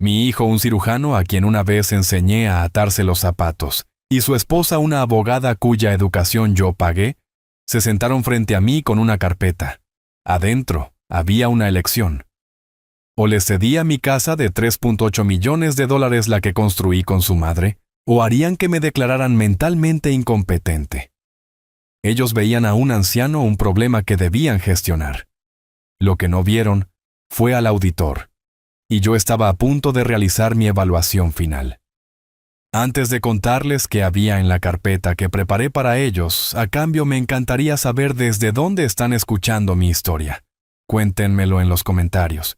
Mi hijo un cirujano a quien una vez enseñé a atarse los zapatos, y su esposa una abogada cuya educación yo pagué, se sentaron frente a mí con una carpeta. Adentro había una elección. O les cedía mi casa de $3.8 millones la que construí con su madre, o harían que me declararan mentalmente incompetente. Ellos veían a un anciano un problema que debían gestionar. Lo que no vieron fue al auditor, y yo estaba a punto de realizar mi evaluación final. Antes de contarles qué había en la carpeta que preparé para ellos, a cambio me encantaría saber desde dónde están escuchando mi historia. Cuéntenmelo en los comentarios.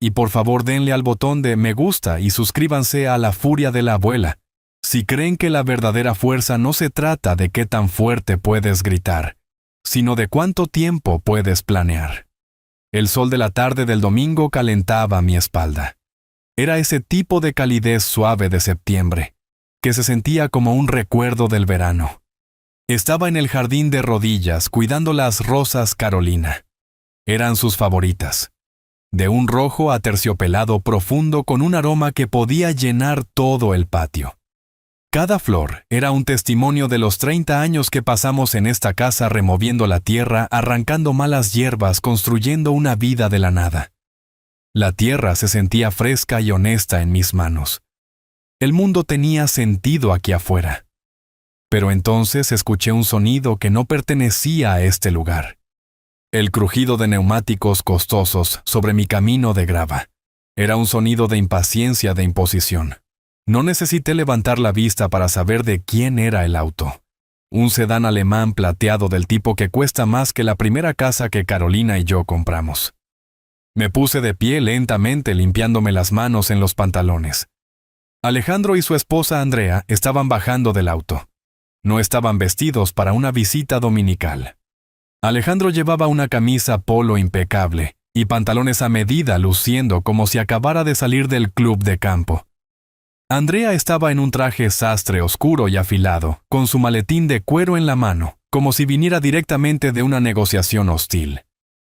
Y por favor denle al botón de me gusta y suscríbanse a La Furia de la Abuela. Si creen que la verdadera fuerza no se trata de qué tan fuerte puedes gritar, sino de cuánto tiempo puedes planear. El sol de la tarde del domingo calentaba mi espalda. Era ese tipo de calidez suave de septiembre, que se sentía como un recuerdo del verano. Estaba en el jardín de rodillas cuidando las rosas Carolina. Eran sus favoritas. De un rojo aterciopelado profundo con un aroma que podía llenar todo el patio. Cada flor era un testimonio de los 30 años que pasamos en esta casa removiendo la tierra, arrancando malas hierbas, construyendo una vida de la nada. La tierra se sentía fresca y honesta en mis manos. El mundo tenía sentido aquí afuera. Pero entonces escuché un sonido que no pertenecía a este lugar. El crujido de neumáticos costosos sobre mi camino de grava. Era un sonido de impaciencia, de imposición. No necesité levantar la vista para saber de quién era el auto. Un sedán alemán plateado del tipo que cuesta más que la primera casa que Carolina y yo compramos. Me puse de pie lentamente limpiándome las manos en los pantalones. Alejandro y su esposa Andrea estaban bajando del auto. No estaban vestidos para una visita dominical. Alejandro llevaba una camisa polo impecable y pantalones a medida luciendo como si acabara de salir del club de campo. Andrea estaba en un traje sastre oscuro y afilado, con su maletín de cuero en la mano, como si viniera directamente de una negociación hostil.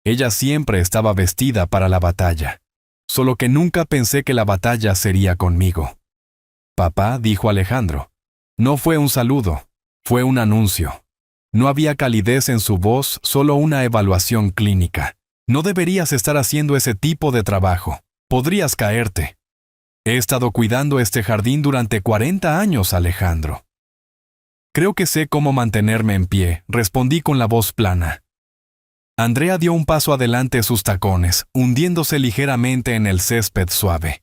Ella siempre estaba vestida para la batalla, solo que nunca pensé que la batalla sería conmigo. Papá, dijo Alejandro. No fue un saludo, fue un anuncio. No había calidez en su voz, solo una evaluación clínica. No deberías estar haciendo ese tipo de trabajo. Podrías caerte. He estado cuidando este jardín durante 40 años, Alejandro. Creo que sé cómo mantenerme en pie, respondí con la voz plana. Andrea dio un paso adelante sus tacones, hundiéndose ligeramente en el césped suave.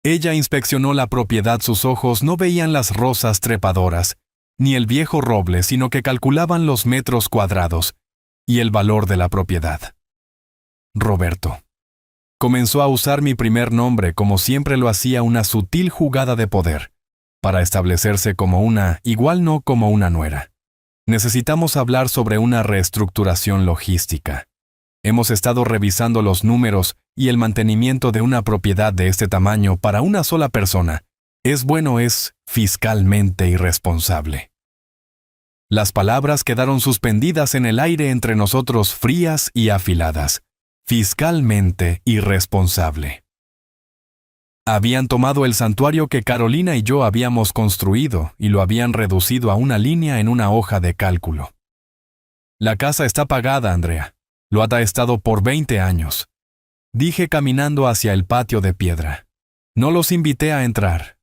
Ella inspeccionó la propiedad, sus ojos no veían las rosas trepadoras, ni el viejo roble, sino que calculaban los metros cuadrados y el valor de la propiedad. Roberto. Comenzó a usar mi primer nombre como siempre lo hacía, una sutil jugada de poder, para establecerse como una, igual no como una nuera. Necesitamos hablar sobre una reestructuración logística. Hemos estado revisando los números y el mantenimiento de una propiedad de este tamaño para una sola persona. Es fiscalmente irresponsable. Las palabras quedaron suspendidas en el aire entre nosotros, frías y afiladas. Fiscalmente irresponsable. Habían tomado el santuario que Carolina y yo habíamos construido y lo habían reducido a una línea en una hoja de cálculo. La casa está pagada, Andrea. Lo ha estado por 20 años. Dije caminando hacia el patio de piedra. No los invité a entrar.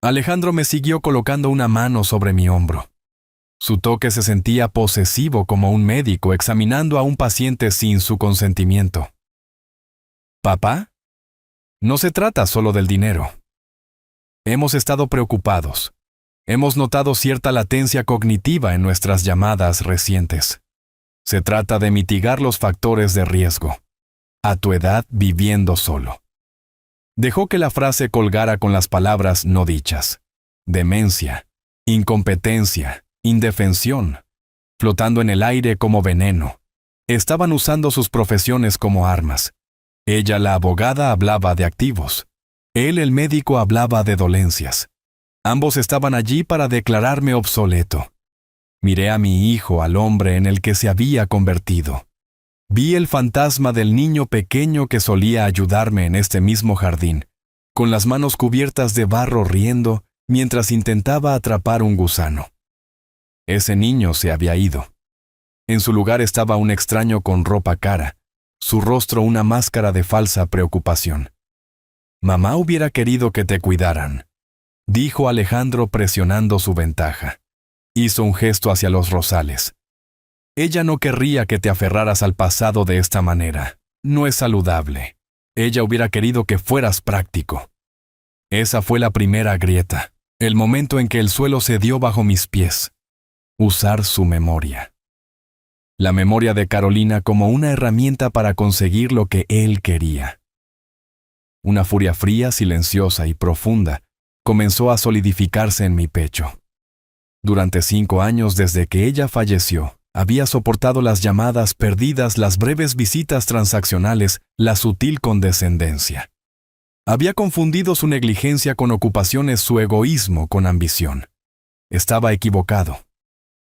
Alejandro me siguió colocando una mano sobre mi hombro. Su toque se sentía posesivo, como un médico examinando a un paciente sin su consentimiento. ¿Papá? No se trata solo del dinero. Hemos estado preocupados. Hemos notado cierta latencia cognitiva en nuestras llamadas recientes. Se trata de mitigar los factores de riesgo. A tu edad, viviendo solo. Dejó que la frase colgara con las palabras no dichas. Demencia, incompetencia, indefensión, flotando en el aire como veneno. Estaban usando sus profesiones como armas. Ella, la abogada, hablaba de activos. Él, el médico, hablaba de dolencias. Ambos estaban allí para declararme obsoleto. Miré a mi hijo, al hombre en el que se había convertido. Vi el fantasma del niño pequeño que solía ayudarme en este mismo jardín, con las manos cubiertas de barro riendo mientras intentaba atrapar un gusano. Ese niño se había ido. En su lugar estaba un extraño con ropa cara, su rostro una máscara de falsa preocupación. «Mamá hubiera querido que te cuidaran», dijo Alejandro presionando su ventaja. Hizo un gesto hacia los rosales. «Ella no querría que te aferraras al pasado de esta manera. No es saludable. Ella hubiera querido que fueras práctico». Esa fue la primera grieta, el momento en que el suelo cedió bajo mis pies. Usar su memoria. La memoria de Carolina como una herramienta para conseguir lo que él quería. Una furia fría, silenciosa y profunda comenzó a solidificarse en mi pecho. Durante 5 años desde que ella falleció, había soportado las llamadas perdidas, las breves visitas transaccionales, la sutil condescendencia. Había confundido su negligencia con ocupaciones, su egoísmo con ambición. Estaba equivocado.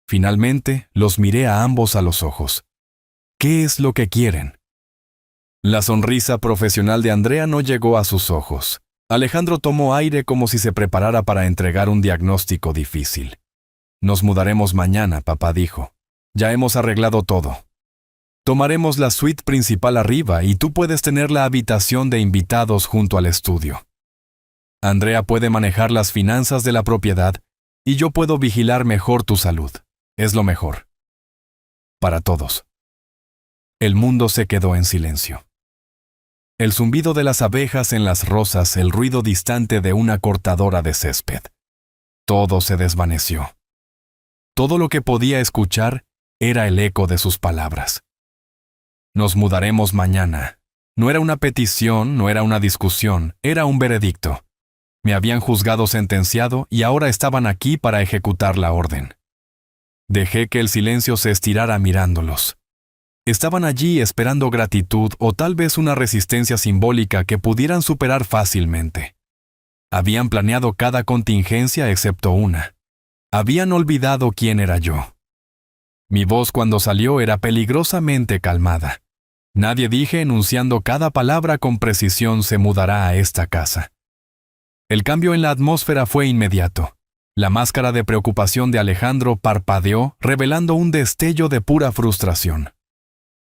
Finalmente, los miré a ambos a los ojos. ¿Qué es lo que quieren? La sonrisa profesional de Andrea no llegó a sus ojos. Alejandro tomó aire como si se preparara para entregar un diagnóstico difícil. «Nos mudaremos mañana», papá dijo. «Ya hemos arreglado todo. Tomaremos la suite principal arriba y tú puedes tener la habitación de invitados junto al estudio. Andrea puede manejar las finanzas de la propiedad y yo puedo vigilar mejor tu salud. Es lo mejor. Para todos». El mundo se quedó en silencio. El zumbido de las abejas en las rosas, el ruido distante de una cortadora de césped. Todo se desvaneció. Todo lo que podía escuchar era el eco de sus palabras. «Nos mudaremos mañana». No era una petición, no era una discusión, era un veredicto. Me habían juzgado sentenciado y ahora estaban aquí para ejecutar la orden. Dejé que el silencio se estirara mirándolos. Estaban allí esperando gratitud o tal vez una resistencia simbólica que pudieran superar fácilmente. Habían planeado cada contingencia excepto una. Habían olvidado quién era yo. Mi voz cuando salió era peligrosamente calmada. Nadie, dije enunciando cada palabra con precisión, se mudará a esta casa. El cambio en la atmósfera fue inmediato. La máscara de preocupación de Alejandro parpadeó, revelando un destello de pura frustración.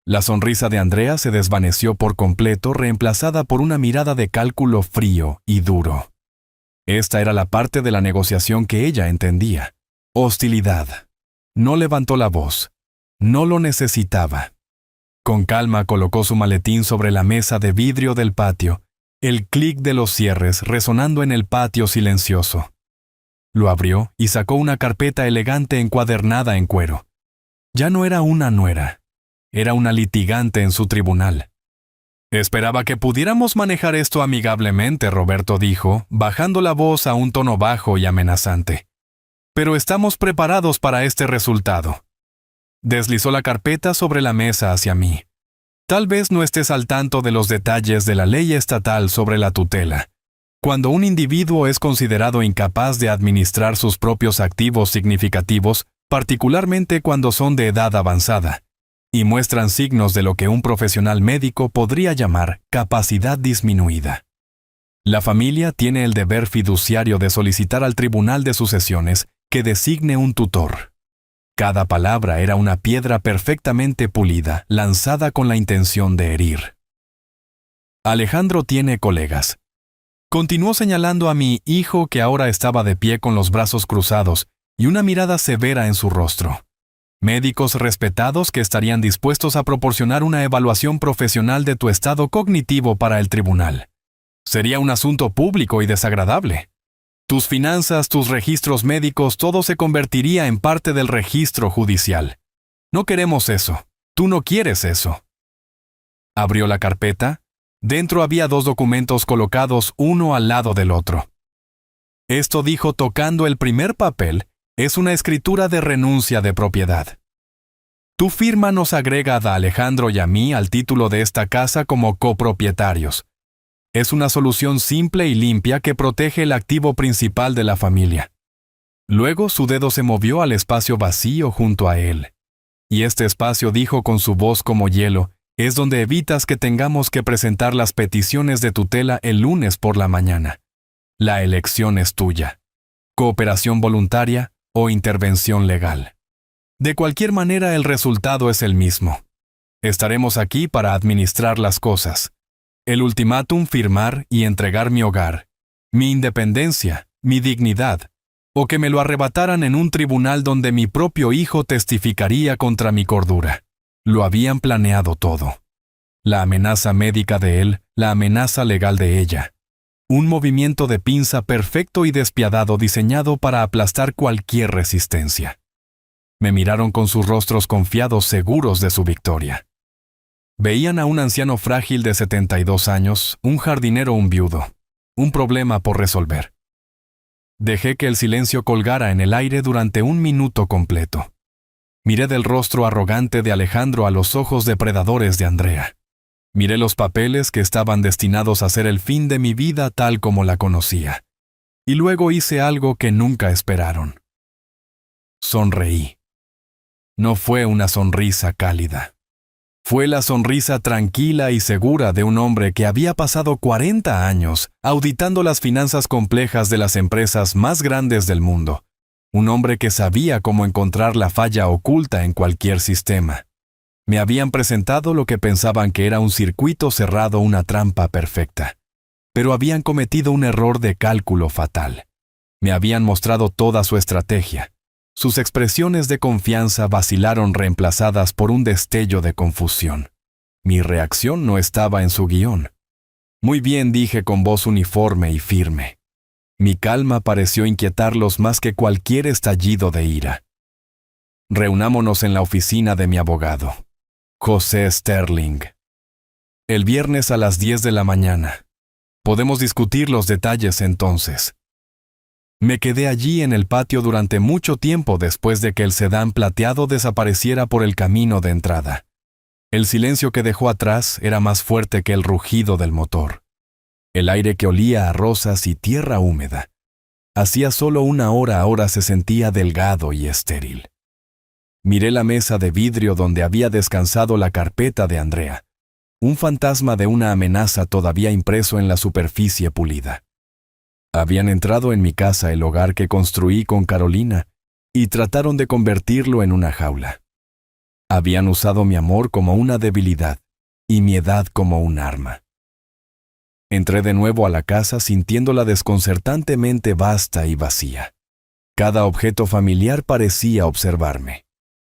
La sonrisa de Andrea se desvaneció por completo, reemplazada por una mirada de cálculo frío y duro. Esta era la parte de la negociación que ella entendía. Hostilidad. No levantó la voz. No lo necesitaba. Con calma colocó su maletín sobre la mesa de vidrio del patio, el clic de los cierres resonando en el patio silencioso. Lo abrió y sacó una carpeta elegante encuadernada en cuero. Ya no era una nuera. Era una litigante en su tribunal. «Esperaba que pudiéramos manejar esto amigablemente», Roberto dijo, bajando la voz a un tono bajo y amenazante. «Pero estamos preparados para este resultado». Deslizó la carpeta sobre la mesa hacia mí. «Tal vez no estés al tanto de los detalles de la ley estatal sobre la tutela. Cuando un individuo es considerado incapaz de administrar sus propios activos significativos, particularmente cuando son de edad avanzada, y muestran signos de lo que un profesional médico podría llamar capacidad disminuida. La familia tiene el deber fiduciario de solicitar al Tribunal de Sucesiones que designe un tutor. Cada palabra era una piedra perfectamente pulida, lanzada con la intención de herir. Alejandro tiene colegas. Continuó señalando a mi hijo, que ahora estaba de pie con los brazos cruzados y una mirada severa en su rostro. Médicos respetados que estarían dispuestos a proporcionar una evaluación profesional de tu estado cognitivo para el tribunal. Sería un asunto público y desagradable. Tus finanzas, tus registros médicos, todo se convertiría en parte del registro judicial. No queremos eso. Tú no quieres eso. Abrió la carpeta. Dentro había 2 documentos colocados uno al lado del otro. Esto, dijo tocando el primer papel, es una escritura de renuncia de propiedad. Tu firma nos agrega a Alejandro y a mí al título de esta casa como copropietarios. Es una solución simple y limpia que protege el activo principal de la familia. Luego su dedo se movió al espacio vacío junto a él. Y este espacio, dijo con su voz como hielo, Es donde evitas que tengamos que presentar las peticiones de tutela el lunes por la mañana. La elección es tuya. Cooperación voluntaria o intervención legal. De cualquier manera, el resultado es el mismo. Estaremos aquí para administrar las cosas. El ultimátum: firmar y entregar mi hogar, mi independencia, mi dignidad, o que me lo arrebataran en un tribunal donde mi propio hijo testificaría contra mi cordura. Lo habían planeado todo. La amenaza médica de él, la amenaza legal de ella. Un movimiento de pinza perfecto y despiadado diseñado para aplastar cualquier resistencia. Me miraron con sus rostros confiados, seguros de su victoria. Veían a un anciano frágil de 72 años, un jardinero, un viudo. Un problema por resolver. Dejé que el silencio colgara en el aire durante un minuto completo. Miré del rostro arrogante de Alejandro a los ojos depredadores de Andrea. Miré los papeles que estaban destinados a ser el fin de mi vida tal como la conocía. Y luego hice algo que nunca esperaron. Sonreí. No fue una sonrisa cálida. Fue la sonrisa tranquila y segura de un hombre que había pasado 40 años auditando las finanzas complejas de las empresas más grandes del mundo. Un hombre que sabía cómo encontrar la falla oculta en cualquier sistema. Me habían presentado lo que pensaban que era un circuito cerrado, una trampa perfecta. Pero habían cometido un error de cálculo fatal. Me habían mostrado toda su estrategia. Sus expresiones de confianza vacilaron, reemplazadas por un destello de confusión. Mi reacción no estaba en su guión. Muy bien, dije con voz uniforme y firme. Mi calma pareció inquietarlos más que cualquier estallido de ira. Reunámonos en la oficina de mi abogado, José Sterling. El viernes a las 10 de la mañana. Podemos discutir los detalles entonces. Me quedé allí en el patio durante mucho tiempo después de que el sedán plateado desapareciera por el camino de entrada. El silencio que dejó atrás era más fuerte que el rugido del motor. El aire que olía a rosas y tierra húmeda. Hacía solo una hora ahora se sentía delgado y estéril. Miré la mesa de vidrio donde había descansado la carpeta de Andrea. Un fantasma de una amenaza todavía impreso en la superficie pulida. Habían entrado en mi casa, el hogar que construí con Carolina, y trataron de convertirlo en una jaula. Habían usado mi amor como una debilidad y mi edad como un arma. Entré de nuevo a la casa sintiéndola desconcertantemente vasta y vacía. Cada objeto familiar parecía observarme.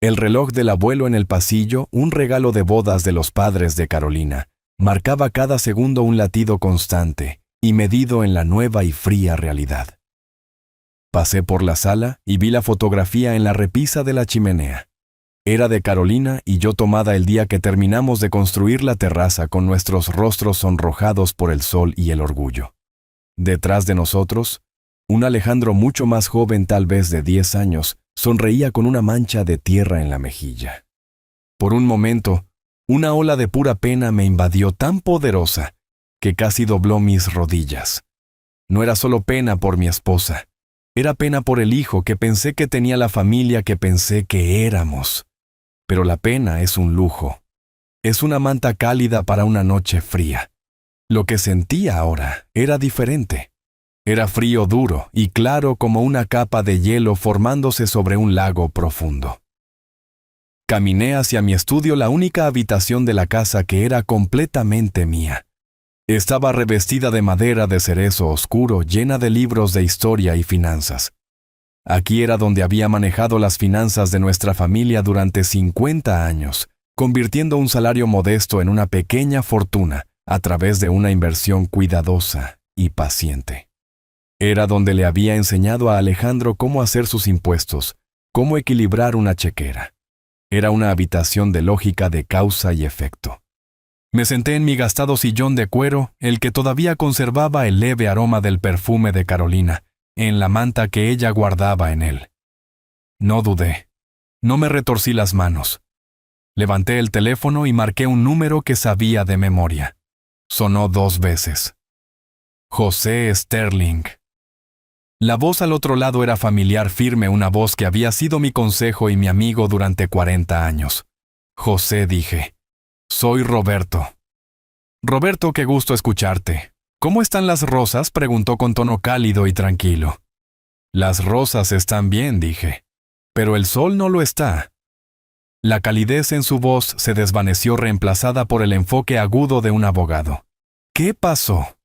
El reloj del abuelo en el pasillo, un regalo de bodas de los padres de Carolina, marcaba cada segundo un latido constante y medido en la nueva y fría realidad. Pasé por la sala y vi la fotografía en la repisa de la chimenea. Era de Carolina y yo, tomada el día que terminamos de construir la terraza con nuestros rostros sonrojados por el sol y el orgullo. Detrás de nosotros, un Alejandro mucho más joven, tal vez de 10 años, sonreía con una mancha de tierra en la mejilla. Por un momento, una ola de pura pena me invadió tan poderosa que casi dobló mis rodillas. No era solo pena por mi esposa, era pena por el hijo que pensé que tenía, la familia que pensé que éramos. Pero la pena es un lujo. Es una manta cálida para una noche fría. Lo que sentía ahora era diferente. Era frío, duro y claro como una capa de hielo formándose sobre un lago profundo. Caminé hacia mi estudio, la única habitación de la casa que era completamente mía. Estaba revestida de madera de cerezo oscuro, llena de libros de historia y finanzas. Aquí era donde había manejado las finanzas de nuestra familia durante 50 años, convirtiendo un salario modesto en una pequeña fortuna a través de una inversión cuidadosa y paciente. Era donde le había enseñado a Alejandro cómo hacer sus impuestos, cómo equilibrar una chequera. Era una habitación de lógica, de causa y efecto. Me senté en mi gastado sillón de cuero, el que todavía conservaba el leve aroma del perfume de Carolina, en la manta que ella guardaba en él. No dudé. No me retorcí las manos. Levanté el teléfono y marqué un número que sabía de memoria. Sonó 2 veces. José Sterling. La voz al otro lado era familiar, firme, una voz que había sido mi consejo y mi amigo durante 40 años. José, dije. Soy Roberto. Roberto, qué gusto escucharte. ¿Cómo están las rosas?, preguntó con tono cálido y tranquilo. Las rosas están bien, dije. Pero el sol no lo está. La calidez en su voz se desvaneció reemplazada por el enfoque agudo de un abogado. ¿Qué pasó?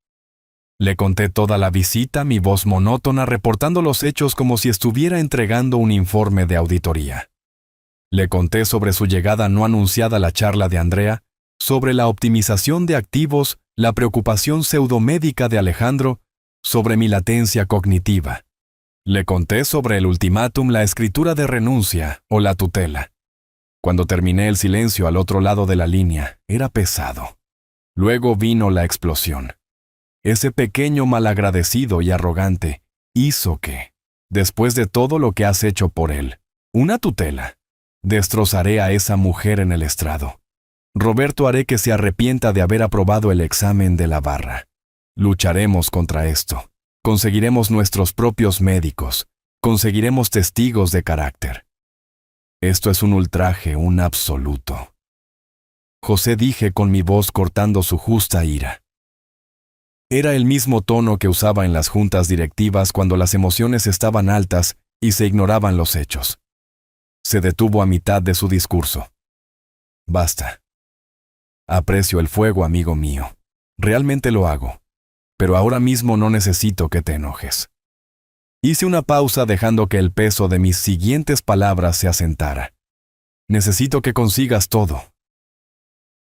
Le conté toda la visita, mi voz monótona reportando los hechos como si estuviera entregando un informe de auditoría. Le conté sobre su llegada no anunciada a la charla de Andrea, sobre la optimización de activos, la preocupación pseudomédica de Alejandro, sobre mi latencia cognitiva. Le conté sobre el ultimátum, la escritura de renuncia o la tutela. Cuando terminé, el silencio al otro lado de la línea era pesado. Luego vino la explosión. Ese pequeño malagradecido y arrogante hizo que, después de todo lo que has hecho por él, una tutela, destrozaré a esa mujer en el estrado. Roberto, haré que se arrepienta de haber aprobado el examen de la barra. Lucharemos contra esto. Conseguiremos nuestros propios médicos. Conseguiremos testigos de carácter. Esto es un ultraje, un absoluto. José, dije con mi voz cortando su justa ira. Era el mismo tono que usaba en las juntas directivas cuando las emociones estaban altas y se ignoraban los hechos. Se detuvo a mitad de su discurso. Basta. Aprecio el fuego, amigo mío. Realmente lo hago. Pero ahora mismo no necesito que te enojes. Hice una pausa dejando que el peso de mis siguientes palabras se asentara. Necesito que consigas todo.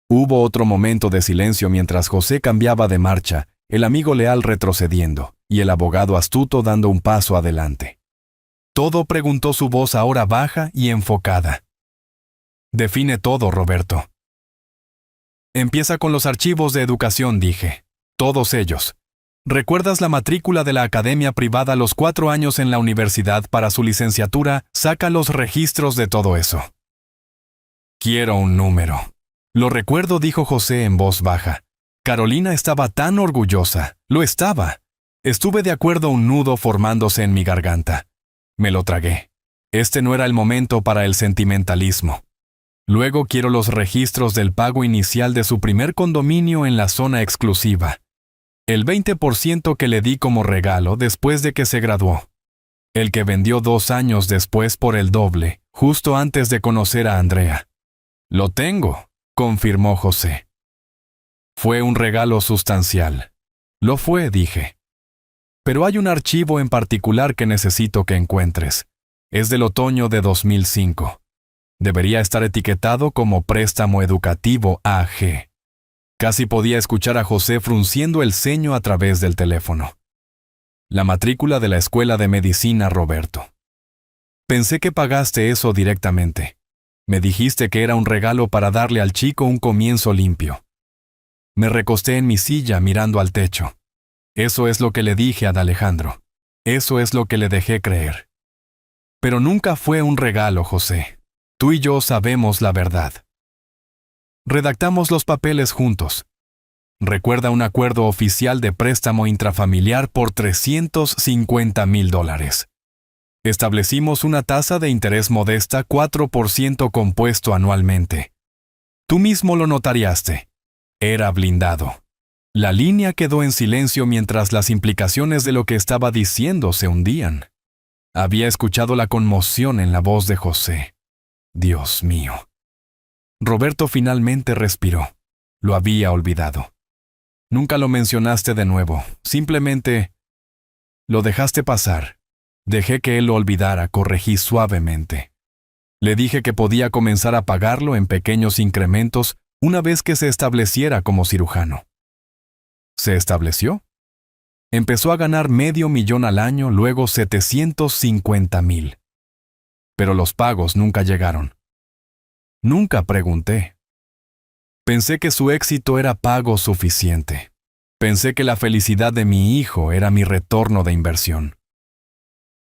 Hubo otro momento de silencio mientras José cambiaba de marcha, el amigo leal retrocediendo, y el abogado astuto dando un paso adelante. ¿Todo?, preguntó su voz ahora baja y enfocada. Define todo, Roberto. Empieza con los archivos de educación, dije. Todos ellos. ¿Recuerdas la matrícula de la academia privada, los 4 años en la universidad para su licenciatura? Saca los registros de todo eso. Quiero un número. Lo recuerdo, dijo José en voz baja. Carolina estaba tan orgullosa. Lo estaba. Estuve de acuerdo, un nudo formándose en mi garganta. Me lo tragué. Este no era el momento para el sentimentalismo. Luego quiero los registros del pago inicial de su primer condominio en la zona exclusiva. El 20% que le di como regalo después de que se graduó. El que vendió 2 años después por el doble, justo antes de conocer a Andrea. Lo tengo, confirmó José. Fue un regalo sustancial. Lo fue, dije. Pero hay un archivo en particular que necesito que encuentres. Es del otoño de 2005. Debería estar etiquetado como préstamo educativo AG. Casi podía escuchar a José frunciendo el ceño a través del teléfono. La matrícula de la escuela de medicina, Roberto. Pensé que pagaste eso directamente. Me dijiste que era un regalo para darle al chico un comienzo limpio. Me recosté en mi silla mirando al techo. Eso es lo que le dije a Alejandro. Eso es lo que le dejé creer. Pero nunca fue un regalo, José. Tú y yo sabemos la verdad. Redactamos los papeles juntos. Recuerda un acuerdo oficial de préstamo intrafamiliar por $350,000. Establecimos una tasa de interés modesta, 4% compuesto anualmente. Tú mismo lo notariaste. Era blindado. La línea quedó en silencio mientras las implicaciones de lo que estaba diciendo se hundían. Había escuchado la conmoción en la voz de José. Dios mío. Roberto finalmente respiró. Lo había olvidado. Nunca lo mencionaste de nuevo. Simplemente lo dejaste pasar. Dejé que él lo olvidara, corregí suavemente. Le dije que podía comenzar a pagarlo en pequeños incrementos una vez que se estableciera como cirujano. ¿Se estableció? Empezó a ganar $500,000 al año, luego $750,000. Pero los pagos nunca llegaron. Nunca pregunté. Pensé que su éxito era pago suficiente. Pensé que la felicidad de mi hijo era mi retorno de inversión.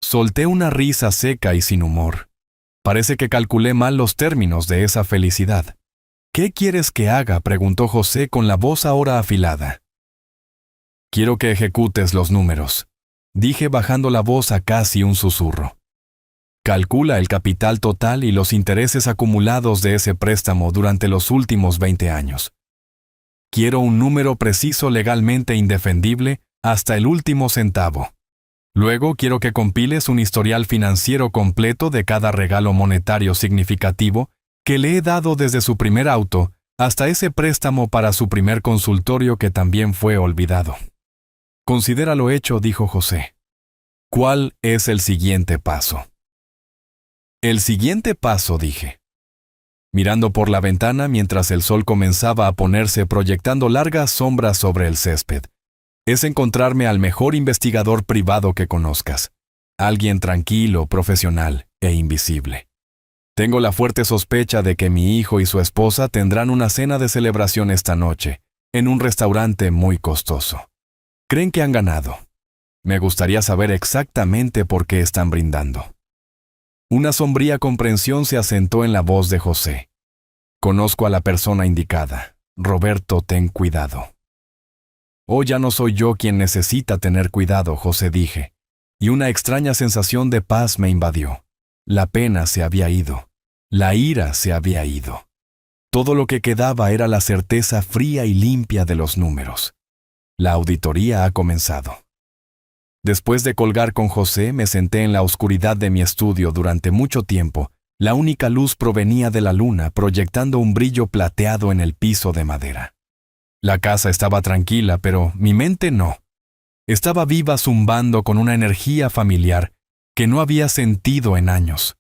Solté una risa seca y sin humor. Parece que calculé mal los términos de esa felicidad. ¿Qué quieres que haga?, preguntó José con la voz ahora afilada. Quiero que ejecutes los números, dije bajando la voz a casi un susurro. Calcula el capital total y los intereses acumulados de ese préstamo durante los últimos 20 años. Quiero un número preciso legalmente indefendible hasta el último centavo. Luego quiero que compiles un historial financiero completo de cada regalo monetario significativo que le he dado desde su primer auto hasta ese préstamo para su primer consultorio que también fue olvidado. Considera lo hecho, dijo José. ¿Cuál es el siguiente paso? El siguiente paso, dije. Mirando por la ventana mientras el sol comenzaba a ponerse proyectando largas sombras sobre el césped, es encontrarme al mejor investigador privado que conozcas. Alguien tranquilo, profesional e invisible. Tengo la fuerte sospecha de que mi hijo y su esposa tendrán una cena de celebración esta noche, en un restaurante muy costoso. Creen que han ganado. Me gustaría saber exactamente por qué están brindando. Una sombría comprensión se asentó en la voz de José. Conozco a la persona indicada. Roberto, ten cuidado. Oh, ya no soy yo quien necesita tener cuidado, José, dije, y una extraña sensación de paz me invadió. La pena se había ido. La ira se había ido. Todo lo que quedaba era la certeza fría y limpia de los números. La auditoría ha comenzado. Después de colgar con José, me senté en la oscuridad de mi estudio durante mucho tiempo. La única luz provenía de la luna, proyectando un brillo plateado en el piso de madera. La casa estaba tranquila, pero mi mente no. Estaba viva, zumbando con una energía familiar que no había sentido en años.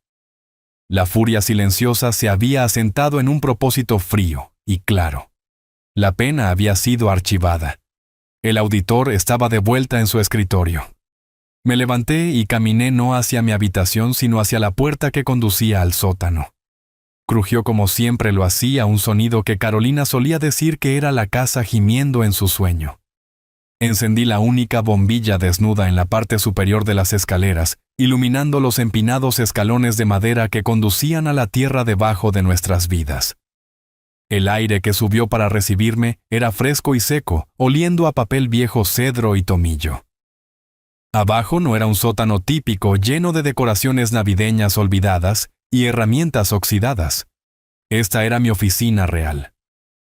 La furia silenciosa se había asentado en un propósito frío y claro. La pena había sido archivada. El auditor estaba de vuelta en su escritorio. Me levanté y caminé no hacia mi habitación, sino hacia la puerta que conducía al sótano. Crujió como siempre lo hacía un sonido que Carolina solía decir que era la casa gimiendo en su sueño. Encendí la única bombilla desnuda en la parte superior de las escaleras, iluminando los empinados escalones de madera que conducían a la tierra debajo de nuestras vidas. El aire que subió para recibirme era fresco y seco, oliendo a papel viejo, cedro y tomillo. Abajo no era un sótano típico lleno de decoraciones navideñas olvidadas y herramientas oxidadas. Esta era mi oficina real.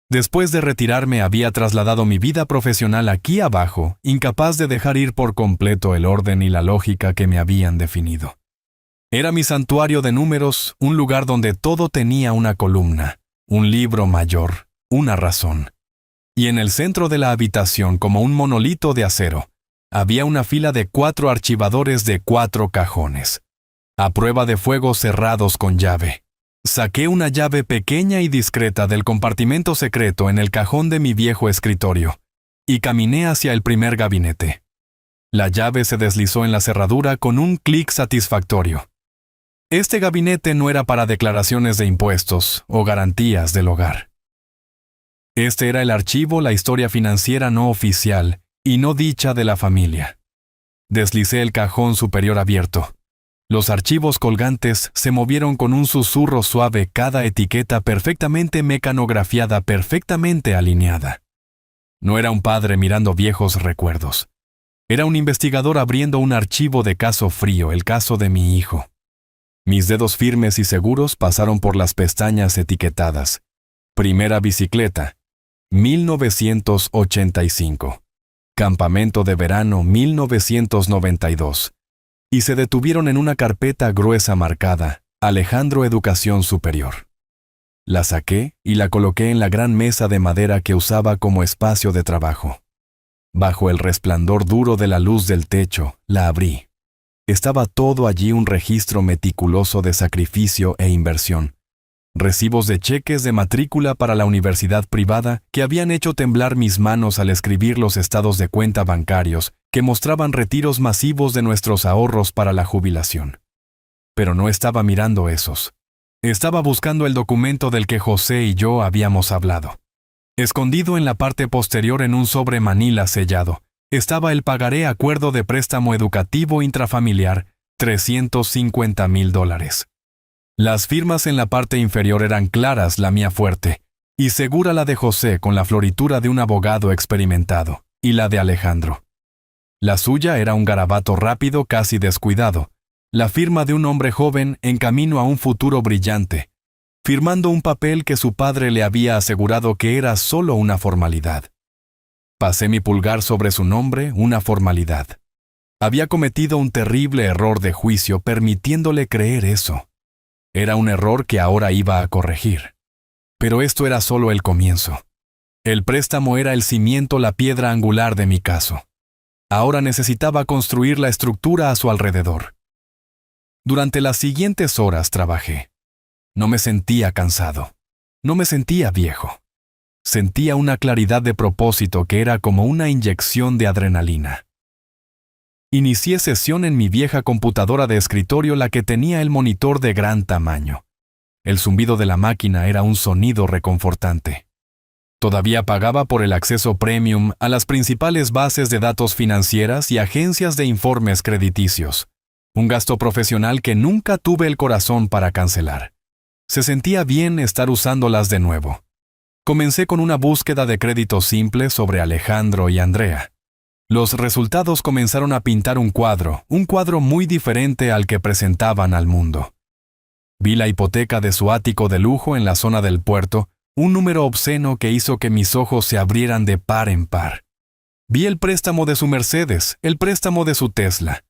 Después de retirarme había trasladado mi vida profesional aquí abajo, incapaz de dejar ir por completo el orden y la lógica que me habían definido. Era mi santuario de números, un lugar donde todo tenía una columna, un libro mayor, una razón. Y en el centro de la habitación, como un monolito de acero, había una fila de 4 archivadores de 4 cajones, a prueba de fuego cerrados con llave. Saqué una llave pequeña y discreta del compartimento secreto en el cajón de mi viejo escritorio y caminé hacia el primer gabinete. La llave se deslizó en la cerradura con un clic satisfactorio. Este gabinete no era para declaraciones de impuestos o garantías del hogar. Este era el archivo, la historia financiera no oficial y no dicha de la familia. Deslicé el cajón superior abierto. Los archivos colgantes se movieron con un susurro suave, cada etiqueta perfectamente mecanografiada, perfectamente alineada. No era un padre mirando viejos recuerdos. Era un investigador abriendo un archivo de caso frío, el caso de mi hijo. Mis dedos firmes y seguros pasaron por las pestañas etiquetadas. Primera bicicleta, 1985. Campamento de verano, 1992. Y se detuvieron en una carpeta gruesa marcada, Alejandro Educación Superior. La saqué y la coloqué en la gran mesa de madera que usaba como espacio de trabajo. Bajo el resplandor duro de la luz del techo, la abrí. Estaba todo allí, un registro meticuloso de sacrificio e inversión. Recibos de cheques de matrícula para la universidad privada que habían hecho temblar mis manos al escribir los estados de cuenta bancarios que mostraban retiros masivos de nuestros ahorros para la jubilación. Pero no estaba mirando esos. Estaba buscando el documento del que José y yo habíamos hablado. Escondido en la parte posterior en un sobre manila sellado, estaba el pagaré acuerdo de préstamo educativo intrafamiliar, $350,000. Las firmas en la parte inferior eran claras, la mía fuerte, y segura la de José con la floritura de un abogado experimentado, y la de Alejandro. La suya era un garabato rápido, casi descuidado, La firma de un hombre joven en camino a un futuro brillante, firmando un papel que su padre le había asegurado que era solo una formalidad. Pasé mi pulgar sobre su nombre, una formalidad. Había cometido un terrible error de juicio permitiéndole creer eso. Era un error que ahora iba a corregir. Pero esto era solo el comienzo. El préstamo era el cimiento, la piedra angular de mi caso. Ahora necesitaba construir la estructura a su alrededor. Durante las siguientes horas trabajé. No me sentía cansado. No me sentía viejo. Sentía una claridad de propósito que era como una inyección de adrenalina. Inicié sesión en mi vieja computadora de escritorio, la que tenía el monitor de gran tamaño. El zumbido de la máquina era un sonido reconfortante. Todavía pagaba por el acceso premium a las principales bases de datos financieras y agencias de informes crediticios. Un gasto profesional que nunca tuve el corazón para cancelar. Se sentía bien estar usándolas de nuevo. Comencé con una búsqueda de crédito simple sobre Alejandro y Andrea. Los resultados comenzaron a pintar un cuadro muy diferente al que presentaban al mundo. Vi la hipoteca de su ático de lujo en la zona del puerto, un número obsceno que hizo que mis ojos se abrieran de par en par. Vi el préstamo de su Mercedes, el préstamo de su Tesla.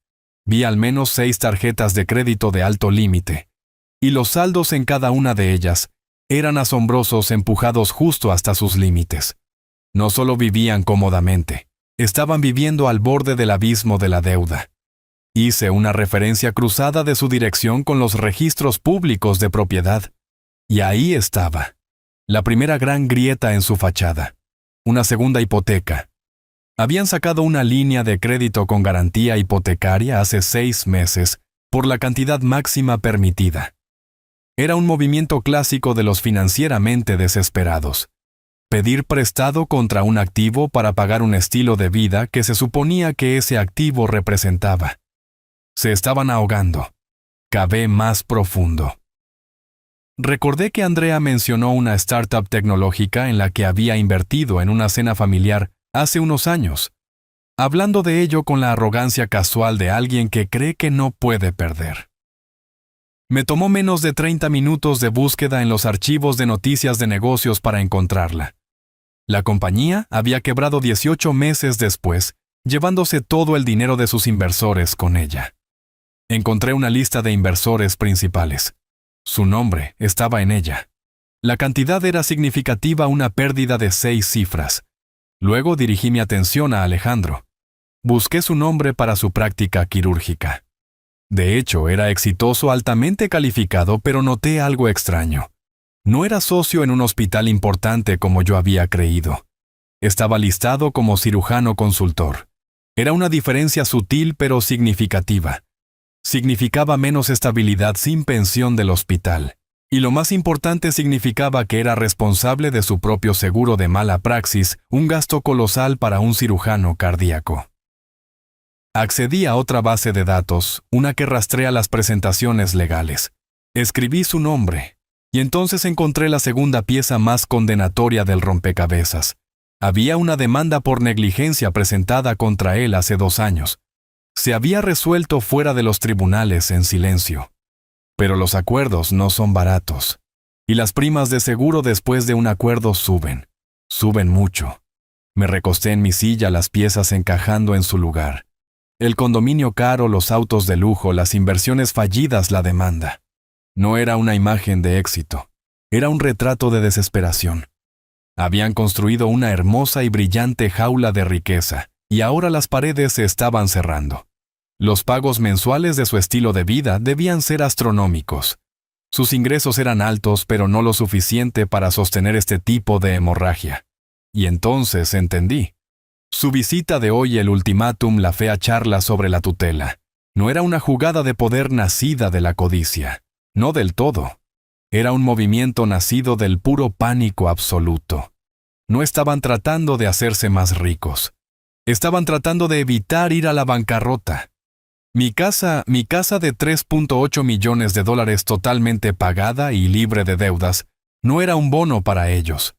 Vi al menos 6 tarjetas de crédito de alto límite. Y los saldos en cada una de ellas eran asombrosos, empujados justo hasta sus límites. No solo vivían cómodamente, estaban viviendo al borde del abismo de la deuda. Hice una referencia cruzada de su dirección con los registros públicos de propiedad. Y ahí estaba, la primera gran grieta en su fachada. Una segunda hipoteca. Habían sacado una línea de crédito con garantía hipotecaria hace 6 meses por la cantidad máxima permitida. Era un movimiento clásico de los financieramente desesperados. Pedir prestado contra un activo para pagar un estilo de vida que se suponía que ese activo representaba. Se estaban ahogando. Cavé más profundo. Recordé que Andrea mencionó una startup tecnológica en la que había invertido en una cena familiar hace unos años, hablando de ello con la arrogancia casual de alguien que cree que no puede perder. Me tomó menos de 30 minutos de búsqueda en los archivos de noticias de negocios para encontrarla. La compañía había quebrado 18 meses después, llevándose todo el dinero de sus inversores con ella. Encontré una lista de inversores principales. Su nombre estaba en ella. La cantidad era significativa, una pérdida de 6 cifras. Luego dirigí mi atención a Alejandro. Busqué su nombre para su práctica quirúrgica. De hecho, era exitoso, altamente calificado, pero noté algo extraño. No era socio en un hospital importante como yo había creído. Estaba listado como cirujano consultor. Era una diferencia sutil pero significativa. Significaba menos estabilidad sin pensión del hospital. Y lo más importante, significaba que era responsable de su propio seguro de mala praxis, un gasto colosal para un cirujano cardíaco. Accedí a otra base de datos, una que rastrea las presentaciones legales. Escribí su nombre, y entonces encontré la segunda pieza más condenatoria del rompecabezas. Había una demanda por negligencia presentada contra él hace 2 años. Se había resuelto fuera de los tribunales en silencio. Pero los acuerdos no son baratos. Y las primas de seguro después de un acuerdo suben. Suben mucho. Me recosté en mi silla, las piezas encajando en su lugar. El condominio caro, los autos de lujo, las inversiones fallidas, la demanda. No era una imagen de éxito. Era un retrato de desesperación. Habían construido una hermosa y brillante jaula de riqueza, y ahora las paredes se estaban cerrando. Los pagos mensuales de su estilo de vida debían ser astronómicos. Sus ingresos eran altos, pero no lo suficiente para sostener este tipo de hemorragia. Y entonces entendí. Su visita de hoy, el ultimátum, la fea charla sobre la tutela, no era una jugada de poder nacida de la codicia. No del todo. Era un movimiento nacido del puro pánico absoluto. No estaban tratando de hacerse más ricos. Estaban tratando de evitar ir a la bancarrota. Mi casa de $3.8 millones totalmente pagada y libre de deudas, no era un bono para ellos.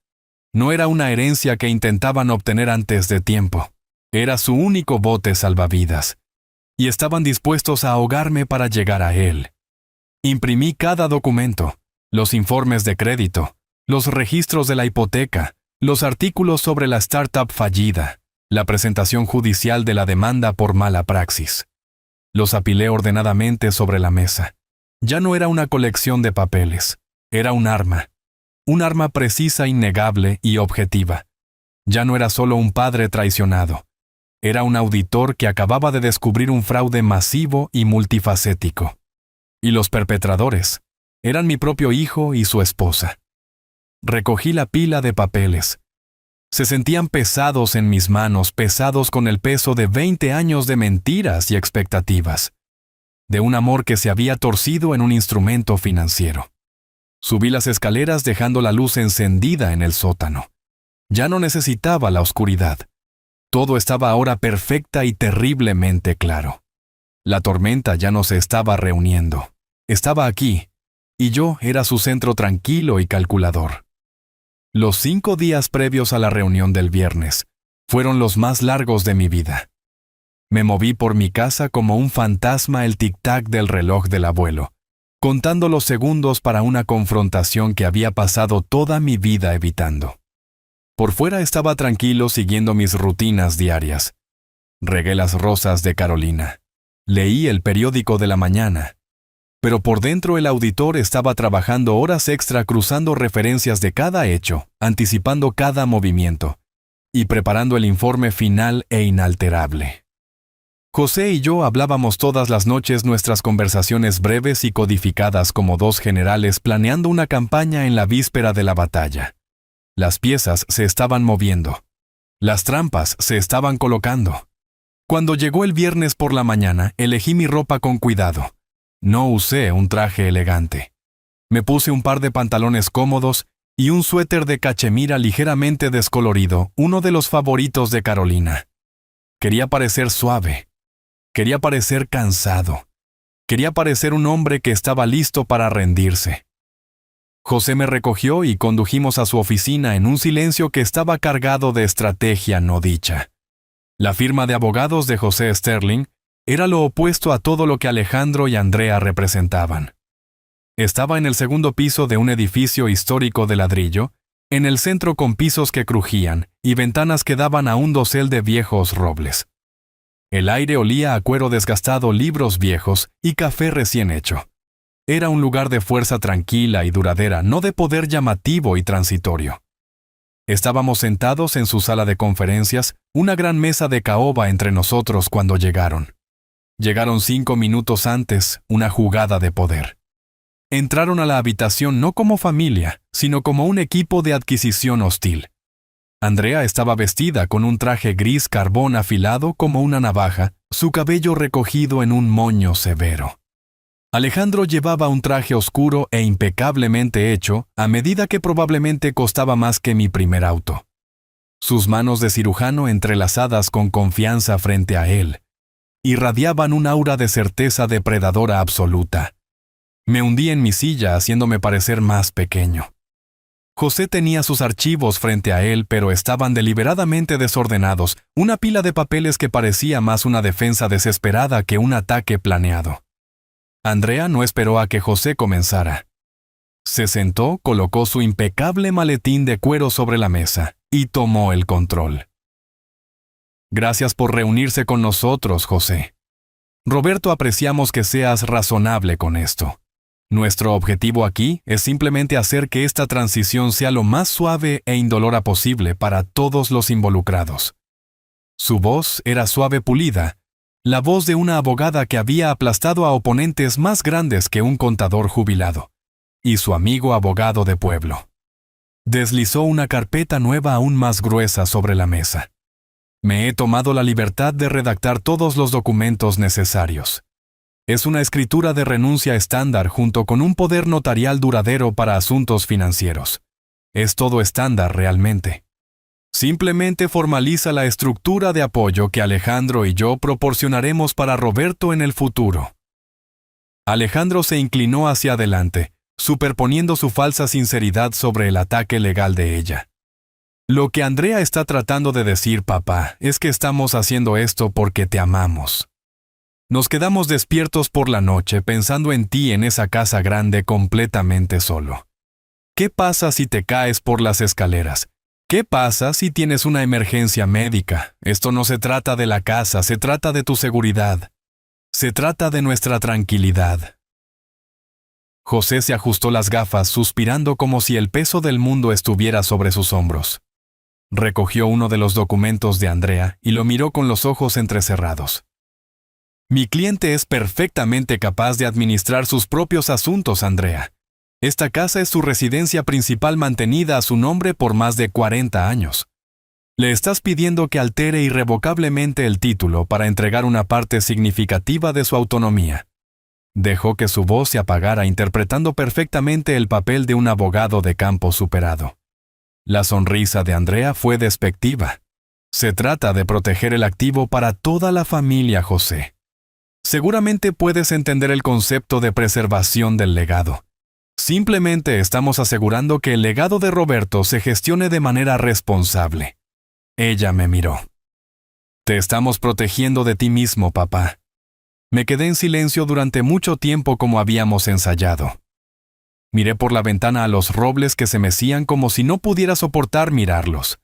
No era una herencia que intentaban obtener antes de tiempo. Era su único bote salvavidas. y estaban dispuestos a ahogarme para llegar a él. Imprimí cada documento, los informes de crédito, los registros de la hipoteca, los artículos sobre la startup fallida, la presentación judicial de la demanda por mala praxis. Los apilé ordenadamente sobre la mesa. Ya no era una colección de papeles, era un arma precisa, innegable y objetiva. Ya no era solo un padre traicionado, era un auditor que acababa de descubrir un fraude masivo y multifacético. Y los perpetradores eran mi propio hijo y su esposa. Recogí la pila de papeles. Se sentían pesados en mis manos, pesados con el peso de 20 años de mentiras y expectativas, de un amor que se había torcido en un instrumento financiero. Subí las escaleras dejando la luz encendida en el sótano. Ya no necesitaba la oscuridad. Todo estaba ahora perfecta y terriblemente claro. La tormenta ya no se estaba reuniendo. Estaba aquí, y yo era su centro tranquilo y calculador. Los 5 días previos a la reunión del viernes fueron los más largos de mi vida. Me moví por mi casa como un fantasma el tic-tac del reloj del abuelo, contando los segundos para una confrontación que había pasado toda mi vida evitando. Por fuera estaba tranquilo siguiendo mis rutinas diarias. Regué las rosas de Carolina. Leí el periódico de la mañana. Pero por dentro el auditor estaba trabajando horas extra cruzando referencias de cada hecho, anticipando cada movimiento, y preparando el informe final e inalterable. José y yo hablábamos todas las noches nuestras conversaciones breves y codificadas como dos generales planeando una campaña en la víspera de la batalla. Las piezas se estaban moviendo. Las trampas se estaban colocando. Cuando llegó el viernes por la mañana, elegí mi ropa con cuidado. No usé un traje elegante. Me puse un par de pantalones cómodos y un suéter de cachemira ligeramente descolorido, uno de los favoritos de Carolina. Quería parecer suave. Quería parecer cansado. Quería parecer un hombre que estaba listo para rendirse. José me recogió y condujimos a su oficina en un silencio que estaba cargado de estrategia no dicha. La firma de abogados de José Sterling era lo opuesto a todo lo que Alejandro y Andrea representaban. Estaba en el segundo piso de un edificio histórico de ladrillo, en el centro con pisos que crujían y ventanas que daban a un dosel de viejos robles. El aire olía a cuero desgastado, libros viejos y café recién hecho. Era un lugar de fuerza tranquila y duradera, no de poder llamativo y transitorio. Estábamos sentados en su sala de conferencias, una gran mesa de caoba entre nosotros cuando llegaron. Llegaron 5 minutos antes, una jugada de poder. Entraron a la habitación no como familia, sino como un equipo de adquisición hostil. Andrea estaba vestida con un traje gris carbón afilado como una navaja, su cabello recogido en un moño severo. Alejandro llevaba un traje oscuro e impecablemente hecho, a medida que probablemente costaba más que mi primer auto. Sus manos de cirujano entrelazadas con confianza frente a él, irradiaban un aura de certeza depredadora absoluta. Me hundí en mi silla haciéndome parecer más pequeño. José tenía sus archivos frente a él, pero estaban deliberadamente desordenados, una pila de papeles que parecía más una defensa desesperada que un ataque planeado. Andrea no esperó a que José comenzara. Se sentó, colocó su impecable maletín de cuero sobre la mesa y tomó el control. Gracias por reunirse con nosotros, José. Roberto, apreciamos que seas razonable con esto. Nuestro objetivo aquí es simplemente hacer que esta transición sea lo más suave e indolora posible para todos los involucrados. Su voz era suave, pulida, la voz de una abogada que había aplastado a oponentes más grandes que un contador jubilado, y su amigo abogado de pueblo. Deslizó una carpeta nueva aún más gruesa sobre la mesa. Me he tomado la libertad de redactar todos los documentos necesarios. Es una escritura de renuncia estándar junto con un poder notarial duradero para asuntos financieros. Es todo estándar realmente. Simplemente formaliza la estructura de apoyo que Alejandro y yo proporcionaremos para Roberto en el futuro. Alejandro se inclinó hacia adelante, superponiendo su falsa sinceridad sobre el ataque legal de ella. Lo que Andrea está tratando de decir, papá, es que estamos haciendo esto porque te amamos. Nos quedamos despiertos por la noche pensando en ti en esa casa grande completamente solo. ¿Qué pasa si te caes por las escaleras? ¿Qué pasa si tienes una emergencia médica? Esto no se trata de la casa, se trata de tu seguridad. Se trata de nuestra tranquilidad. José se ajustó las gafas, suspirando como si el peso del mundo estuviera sobre sus hombros. Recogió uno de los documentos de Andrea y lo miró con los ojos entrecerrados. Mi cliente es perfectamente capaz de administrar sus propios asuntos, Andrea. Esta casa es su residencia principal mantenida a su nombre por más de 40 años. Le estás pidiendo que altere irrevocablemente el título para entregar una parte significativa de su autonomía. Dejó que su voz se apagara interpretando perfectamente el papel de un abogado de campo superado. La sonrisa de Andrea fue despectiva. Se trata de proteger el activo para toda la familia, José. Seguramente puedes entender el concepto de preservación del legado. Simplemente estamos asegurando que el legado de Roberto se gestione de manera responsable. Ella me miró. Te estamos protegiendo de ti mismo, papá. Me quedé en silencio durante mucho tiempo como habíamos ensayado. Miré por la ventana a los robles que se mecían como si no pudiera soportar mirarlos.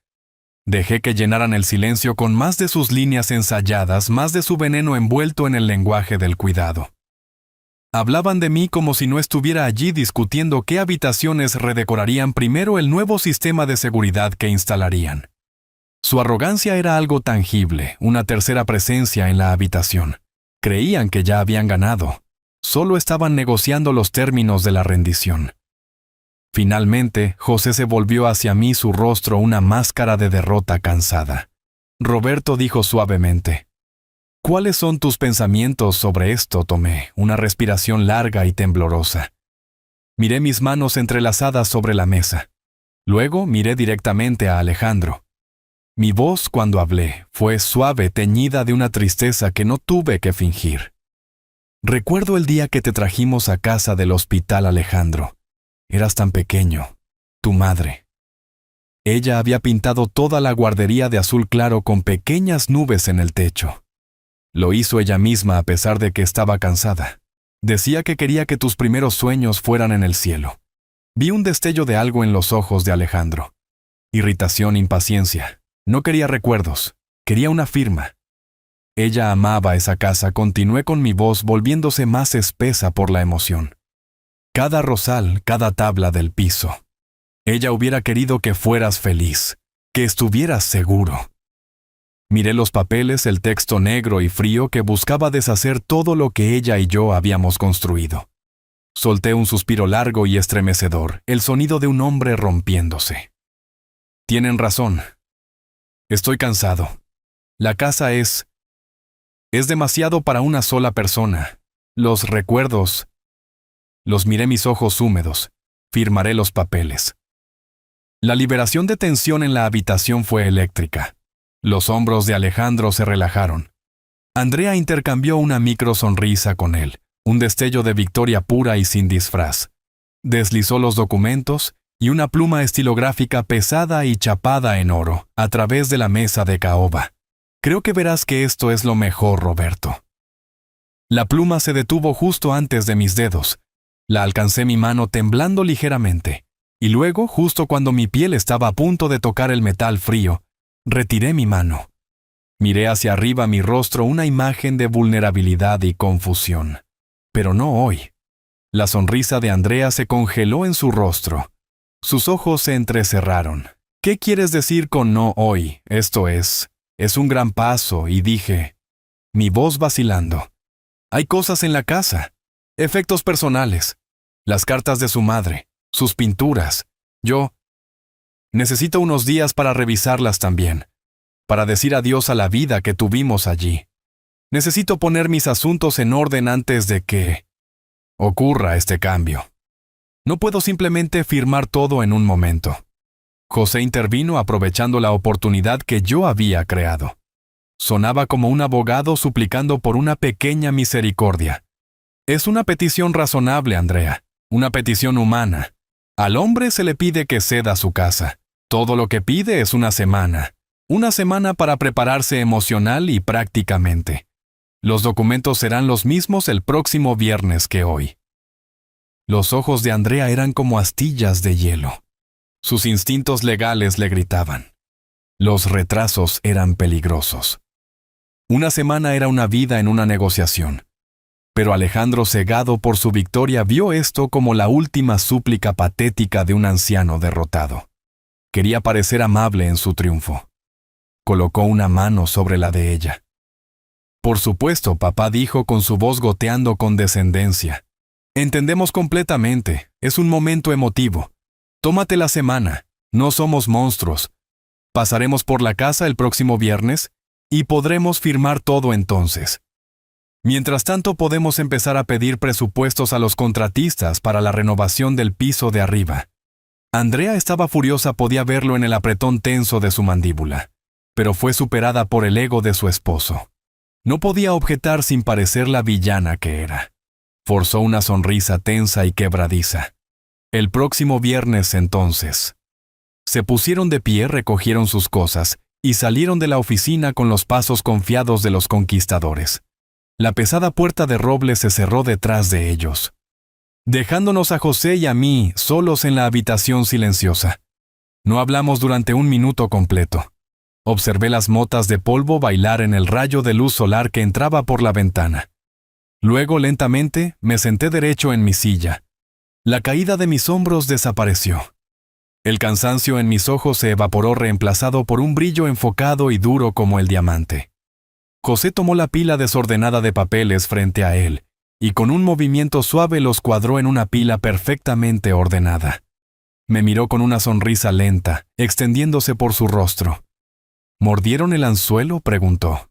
Dejé que llenaran el silencio con más de sus líneas ensayadas, más de su veneno envuelto en el lenguaje del cuidado. Hablaban de mí como si no estuviera allí discutiendo qué habitaciones redecorarían primero el nuevo sistema de seguridad que instalarían. Su arrogancia era algo tangible, una tercera presencia en la habitación. Creían que ya habían ganado. Solo estaban negociando los términos de la rendición. Finalmente, José se volvió hacia mí, su rostro una máscara de derrota cansada. Roberto dijo suavemente: ¿Cuáles son tus pensamientos sobre esto? Tomé una respiración larga y temblorosa. Miré mis manos entrelazadas sobre la mesa. Luego miré directamente a Alejandro. Mi voz, cuando hablé, fue suave, teñida de una tristeza que no tuve que fingir. Recuerdo el día que te trajimos a casa del hospital, Alejandro. Eras tan pequeño. Tu madre. Ella había pintado toda la guardería de azul claro con pequeñas nubes en el techo. Lo hizo ella misma a pesar de que estaba cansada. Decía que quería que tus primeros sueños fueran en el cielo. Vi un destello de algo en los ojos de Alejandro. Irritación, impaciencia. No quería recuerdos. Quería una firma. Ella amaba esa casa, continué con mi voz volviéndose más espesa por la emoción. Cada rosal, cada tabla del piso. Ella hubiera querido que fueras feliz, que estuvieras seguro. Miré los papeles, el texto negro y frío que buscaba deshacer todo lo que ella y yo habíamos construido. Solté un suspiro largo y estremecedor, el sonido de un hombre rompiéndose. Tienen razón. Estoy cansado. La casa es demasiado para una sola persona. Los recuerdos. Los miré mis ojos húmedos. Firmaré los papeles. La liberación de tensión en la habitación fue eléctrica. Los hombros de Alejandro se relajaron. Andrea intercambió una micro sonrisa con él, un destello de victoria pura y sin disfraz. Deslizó los documentos y una pluma estilográfica pesada y chapada en oro a través de la mesa de caoba. Creo que verás que esto es lo mejor, Roberto. La pluma se detuvo justo antes de mis dedos. La alcancé mi mano temblando ligeramente, y luego, justo cuando mi piel estaba a punto de tocar el metal frío, retiré mi mano. Miré hacia arriba mi rostro, una imagen de vulnerabilidad y confusión. Pero no hoy. La sonrisa de Andrea se congeló en su rostro. Sus ojos se entrecerraron. ¿Qué quieres decir con no hoy? Esto es un gran paso, y dije, mi voz vacilando. Hay cosas en la casa, efectos personales, las cartas de su madre, sus pinturas. Yo necesito unos días para revisarlas también, para decir adiós a la vida que tuvimos allí. Necesito poner mis asuntos en orden antes de que ocurra este cambio. No puedo simplemente firmar todo en un momento. José intervino aprovechando la oportunidad que yo había creado. Sonaba como un abogado suplicando por una pequeña misericordia. Es una petición razonable, Andrea, una petición humana. Al hombre se le pide que ceda su casa. Todo lo que pide es una semana para prepararse emocional y prácticamente. Los documentos serán los mismos el próximo viernes que hoy. Los ojos de Andrea eran como astillas de hielo. Sus instintos legales le gritaban. Los retrasos eran peligrosos. Una semana era una vida en una negociación. Pero Alejandro, cegado por su victoria, vio esto como la última súplica patética de un anciano derrotado. Quería parecer amable en su triunfo. Colocó una mano sobre la de ella. Por supuesto, papá dijo con su voz goteando con descendencia. Entendemos completamente, es un momento emotivo. Tómate la semana, no somos monstruos. Pasaremos por la casa el próximo viernes y podremos firmar todo entonces. Mientras tanto, podemos empezar a pedir presupuestos a los contratistas para la renovación del piso de arriba. Andrea estaba furiosa, podía verlo en el apretón tenso de su mandíbula, pero fue superada por el ego de su esposo. No podía objetar sin parecer la villana que era. Forzó una sonrisa tensa y quebradiza. El próximo viernes, entonces. Se pusieron de pie, recogieron sus cosas y salieron de la oficina con los pasos confiados de los conquistadores. La pesada puerta de roble se cerró detrás de ellos, dejándonos a José y a mí solos en la habitación silenciosa. No hablamos durante un minuto completo. Observé las motas de polvo bailar en el rayo de luz solar que entraba por la ventana. Luego, lentamente, me senté derecho en mi silla. La caída de mis hombros desapareció. El cansancio en mis ojos se evaporó, reemplazado por un brillo enfocado y duro como el diamante. José tomó la pila desordenada de papeles frente a él, y con un movimiento suave los cuadró en una pila perfectamente ordenada. Me miró con una sonrisa lenta, extendiéndose por su rostro. ¿Mordieron el anzuelo?, preguntó.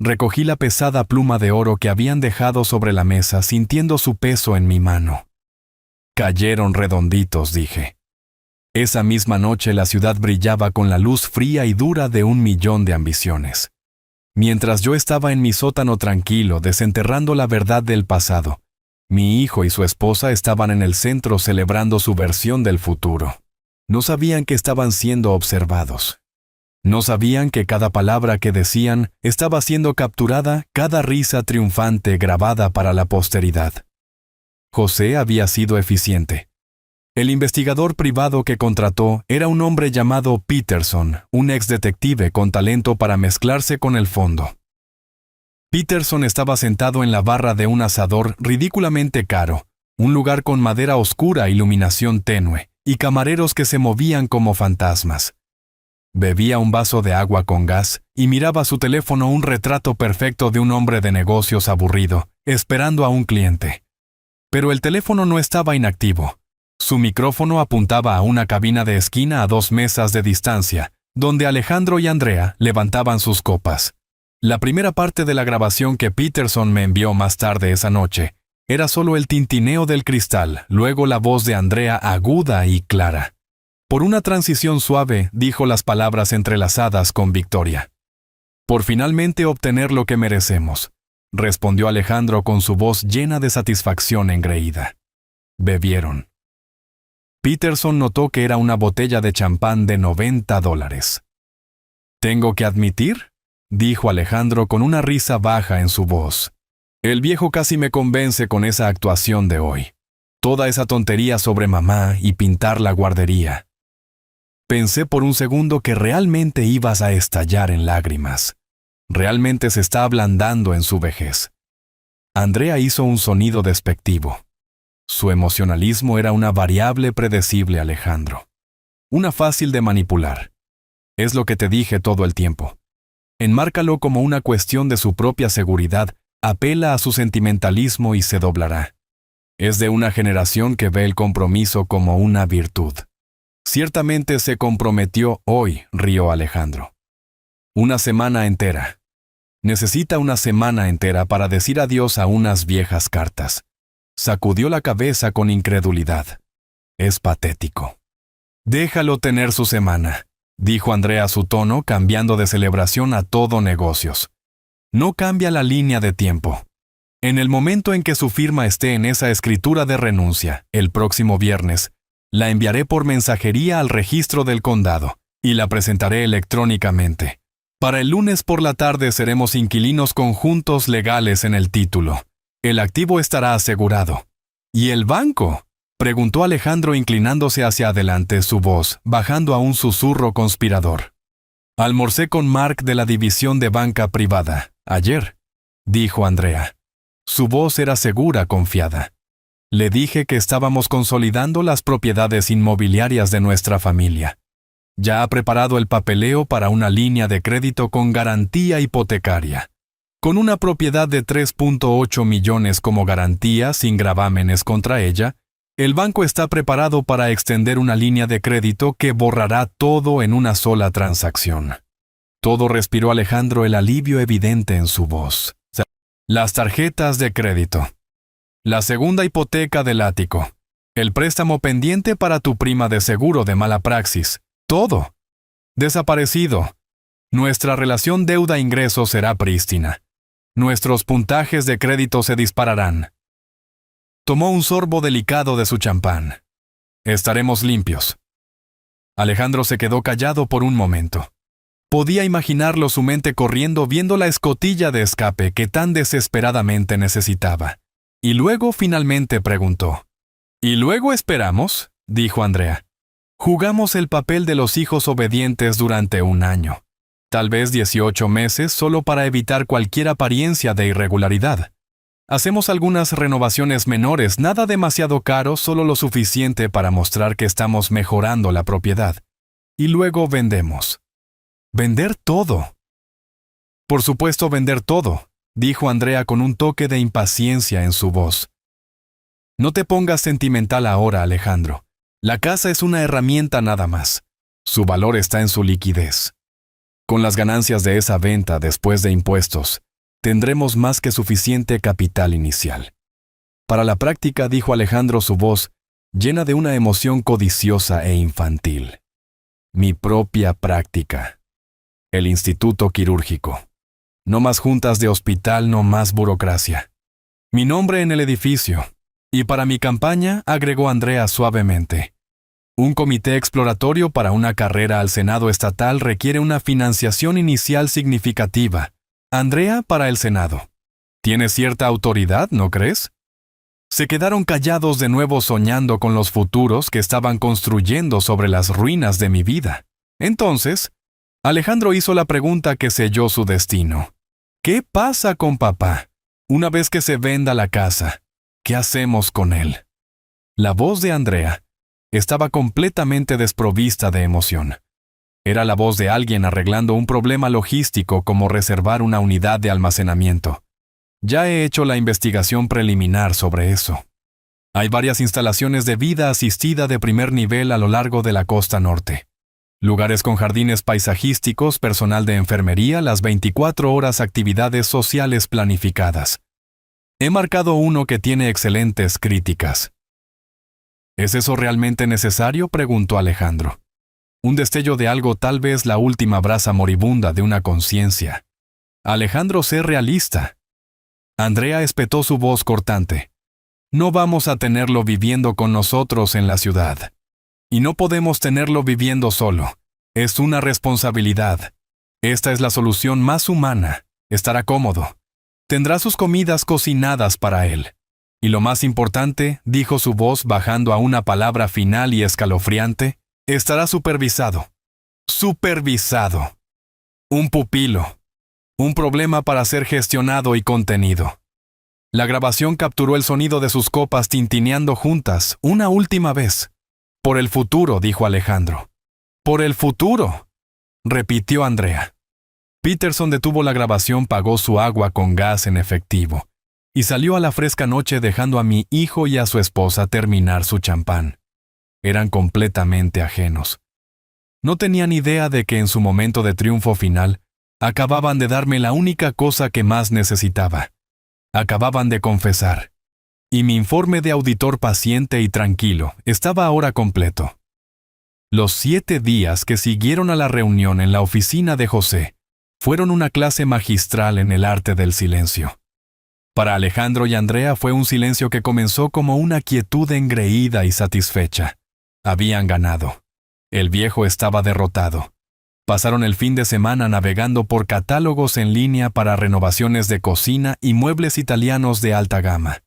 Recogí la pesada pluma de oro que habían dejado sobre la mesa, sintiendo su peso en mi mano. Cayeron redonditos, dije. Esa misma noche la ciudad brillaba con la luz fría y dura de 1.000.000 de ambiciones. Mientras yo estaba en mi sótano tranquilo, desenterrando la verdad del pasado, mi hijo y su esposa estaban en el centro celebrando su versión del futuro. No sabían que estaban siendo observados. No sabían que cada palabra que decían estaba siendo capturada, cada risa triunfante grabada para la posteridad. José había sido eficiente. El investigador privado que contrató era un hombre llamado Peterson, un ex detective con talento para mezclarse con el fondo. Peterson estaba sentado en la barra de un asador ridículamente caro, un lugar con madera oscura, iluminación tenue, y camareros que se movían como fantasmas. Bebía un vaso de agua con gas y miraba su teléfono, un retrato perfecto de un hombre de negocios aburrido, esperando a un cliente. Pero el teléfono no estaba inactivo. Su micrófono apuntaba a una cabina de esquina a 2 mesas de distancia, donde Alejandro y Andrea levantaban sus copas. La primera parte de la grabación que Peterson me envió más tarde esa noche era solo el tintineo del cristal, luego la voz de Andrea aguda y clara. Por una transición suave, dijo las palabras entrelazadas con victoria. «Por finalmente obtener lo que merecemos», respondió Alejandro con su voz llena de satisfacción engreída. Bebieron. Peterson notó que era una botella de champán de $90. «¿Tengo que admitir?», dijo Alejandro con una risa baja en su voz. «El viejo casi me convence con esa actuación de hoy. Toda esa tontería sobre mamá y pintar la guardería. Pensé por un segundo que realmente ibas a estallar en lágrimas. Realmente se está ablandando en su vejez». Andrea hizo un sonido despectivo. Su emocionalismo era una variable predecible, Alejandro. Una fácil de manipular. Es lo que te dije todo el tiempo. Enmárcalo como una cuestión de su propia seguridad, apela a su sentimentalismo y se doblará. Es de una generación que ve el compromiso como una virtud. Ciertamente se comprometió hoy, rió Alejandro. Una semana entera. Necesita una semana entera para decir adiós a unas viejas cartas. Sacudió la cabeza con incredulidad. Es patético. Déjalo tener su semana, dijo Andrea a su tono, cambiando de celebración a todo negocios. No cambia la línea de tiempo. En el momento en que su firma esté en esa escritura de renuncia, el próximo viernes, la enviaré por mensajería al registro del condado y la presentaré electrónicamente. Para el lunes por la tarde seremos inquilinos conjuntos legales en el título. El activo estará asegurado. ¿Y el banco?, preguntó Alejandro inclinándose hacia adelante, su voz bajando a un susurro conspirador. Almorcé con Mark de la división de banca privada, ayer, dijo Andrea. Su voz era segura, confiada. Le dije que estábamos consolidando las propiedades inmobiliarias de nuestra familia. Ya ha preparado el papeleo para una línea de crédito con garantía hipotecaria. Con una propiedad de 3.8 millones como garantía sin gravámenes contra ella, el banco está preparado para extender una línea de crédito que borrará todo en una sola transacción. Todo respiró Alejandro el alivio evidente en su voz. Las tarjetas de crédito. La segunda hipoteca del ático. El préstamo pendiente para tu prima de seguro de mala praxis. Todo. Desaparecido. Nuestra relación deuda-ingreso será prístina. Nuestros puntajes de crédito se dispararán. Tomó un sorbo delicado de su champán. Estaremos limpios. Alejandro se quedó callado por un momento. Podía imaginarlo, su mente corriendo viendo la escotilla de escape que tan desesperadamente necesitaba. Y luego finalmente preguntó. «¿Y luego esperamos?», dijo Andrea. «Jugamos el papel de los hijos obedientes durante un año. Tal vez 18 meses solo para evitar cualquier apariencia de irregularidad. Hacemos algunas renovaciones menores, nada demasiado caro, solo lo suficiente para mostrar que estamos mejorando la propiedad. Y luego vendemos». «¿Vender todo?». «Por supuesto, vender todo», dijo Andrea con un toque de impaciencia en su voz. «No te pongas sentimental ahora, Alejandro. La casa es una herramienta nada más. Su valor está en su liquidez. Con las ganancias de esa venta después de impuestos, tendremos más que suficiente capital inicial». Para la práctica, dijo Alejandro, su voz llena de una emoción codiciosa e infantil. «Mi propia práctica. El instituto quirúrgico. No más juntas de hospital, no más burocracia. Mi nombre en el edificio. Y para mi campaña», agregó Andrea suavemente, «un comité exploratorio para una carrera al Senado estatal requiere una financiación inicial significativa. Andrea, para el Senado. Tiene cierta autoridad, ¿no crees?». Se quedaron callados de nuevo, soñando con los futuros que estaban construyendo sobre las ruinas de mi vida. Entonces, Alejandro hizo la pregunta que selló su destino. «¿Qué pasa con papá? Una vez que se venda la casa, ¿qué hacemos con él?». La voz de Andrea estaba completamente desprovista de emoción. Era la voz de alguien arreglando un problema logístico como reservar una unidad de almacenamiento. «Ya he hecho la investigación preliminar sobre eso. Hay varias instalaciones de vida asistida de primer nivel a lo largo de la costa norte. Lugares con jardines paisajísticos, personal de enfermería, las 24 horas actividades sociales planificadas. He marcado uno que tiene excelentes críticas». «¿Es eso realmente necesario?», preguntó Alejandro. Un destello de algo, tal vez la última brasa moribunda de una conciencia. «Alejandro, sé realista». Andrea espetó su voz cortante. «No vamos a tenerlo viviendo con nosotros en la ciudad. Y no podemos tenerlo viviendo solo. Es una responsabilidad. Esta es la solución más humana. Estará cómodo. Tendrá sus comidas cocinadas para él. Y lo más importante», dijo su voz bajando a una palabra final y escalofriante, «estará supervisado». «Supervisado. Un pupilo. Un problema para ser gestionado y contenido». La grabación capturó el sonido de sus copas tintineando juntas una última vez. «Por el futuro», dijo Alejandro. «Por el futuro», repitió Andrea. Peterson detuvo la grabación, pagó su agua con gas en efectivo y salió a la fresca noche, dejando a mi hijo y a su esposa terminar su champán. Eran completamente ajenos. No tenían idea de que en su momento de triunfo final acababan de darme la única cosa que más necesitaba. Acababan de confesar. Y mi informe de auditor paciente y tranquilo estaba ahora completo. Los 7 días que siguieron a la reunión en la oficina de José fueron una clase magistral en el arte del silencio. Para Alejandro y Andrea fue un silencio que comenzó como una quietud engreída y satisfecha. Habían ganado. El viejo estaba derrotado. Pasaron el fin de semana navegando por catálogos en línea para renovaciones de cocina y muebles italianos de alta gama.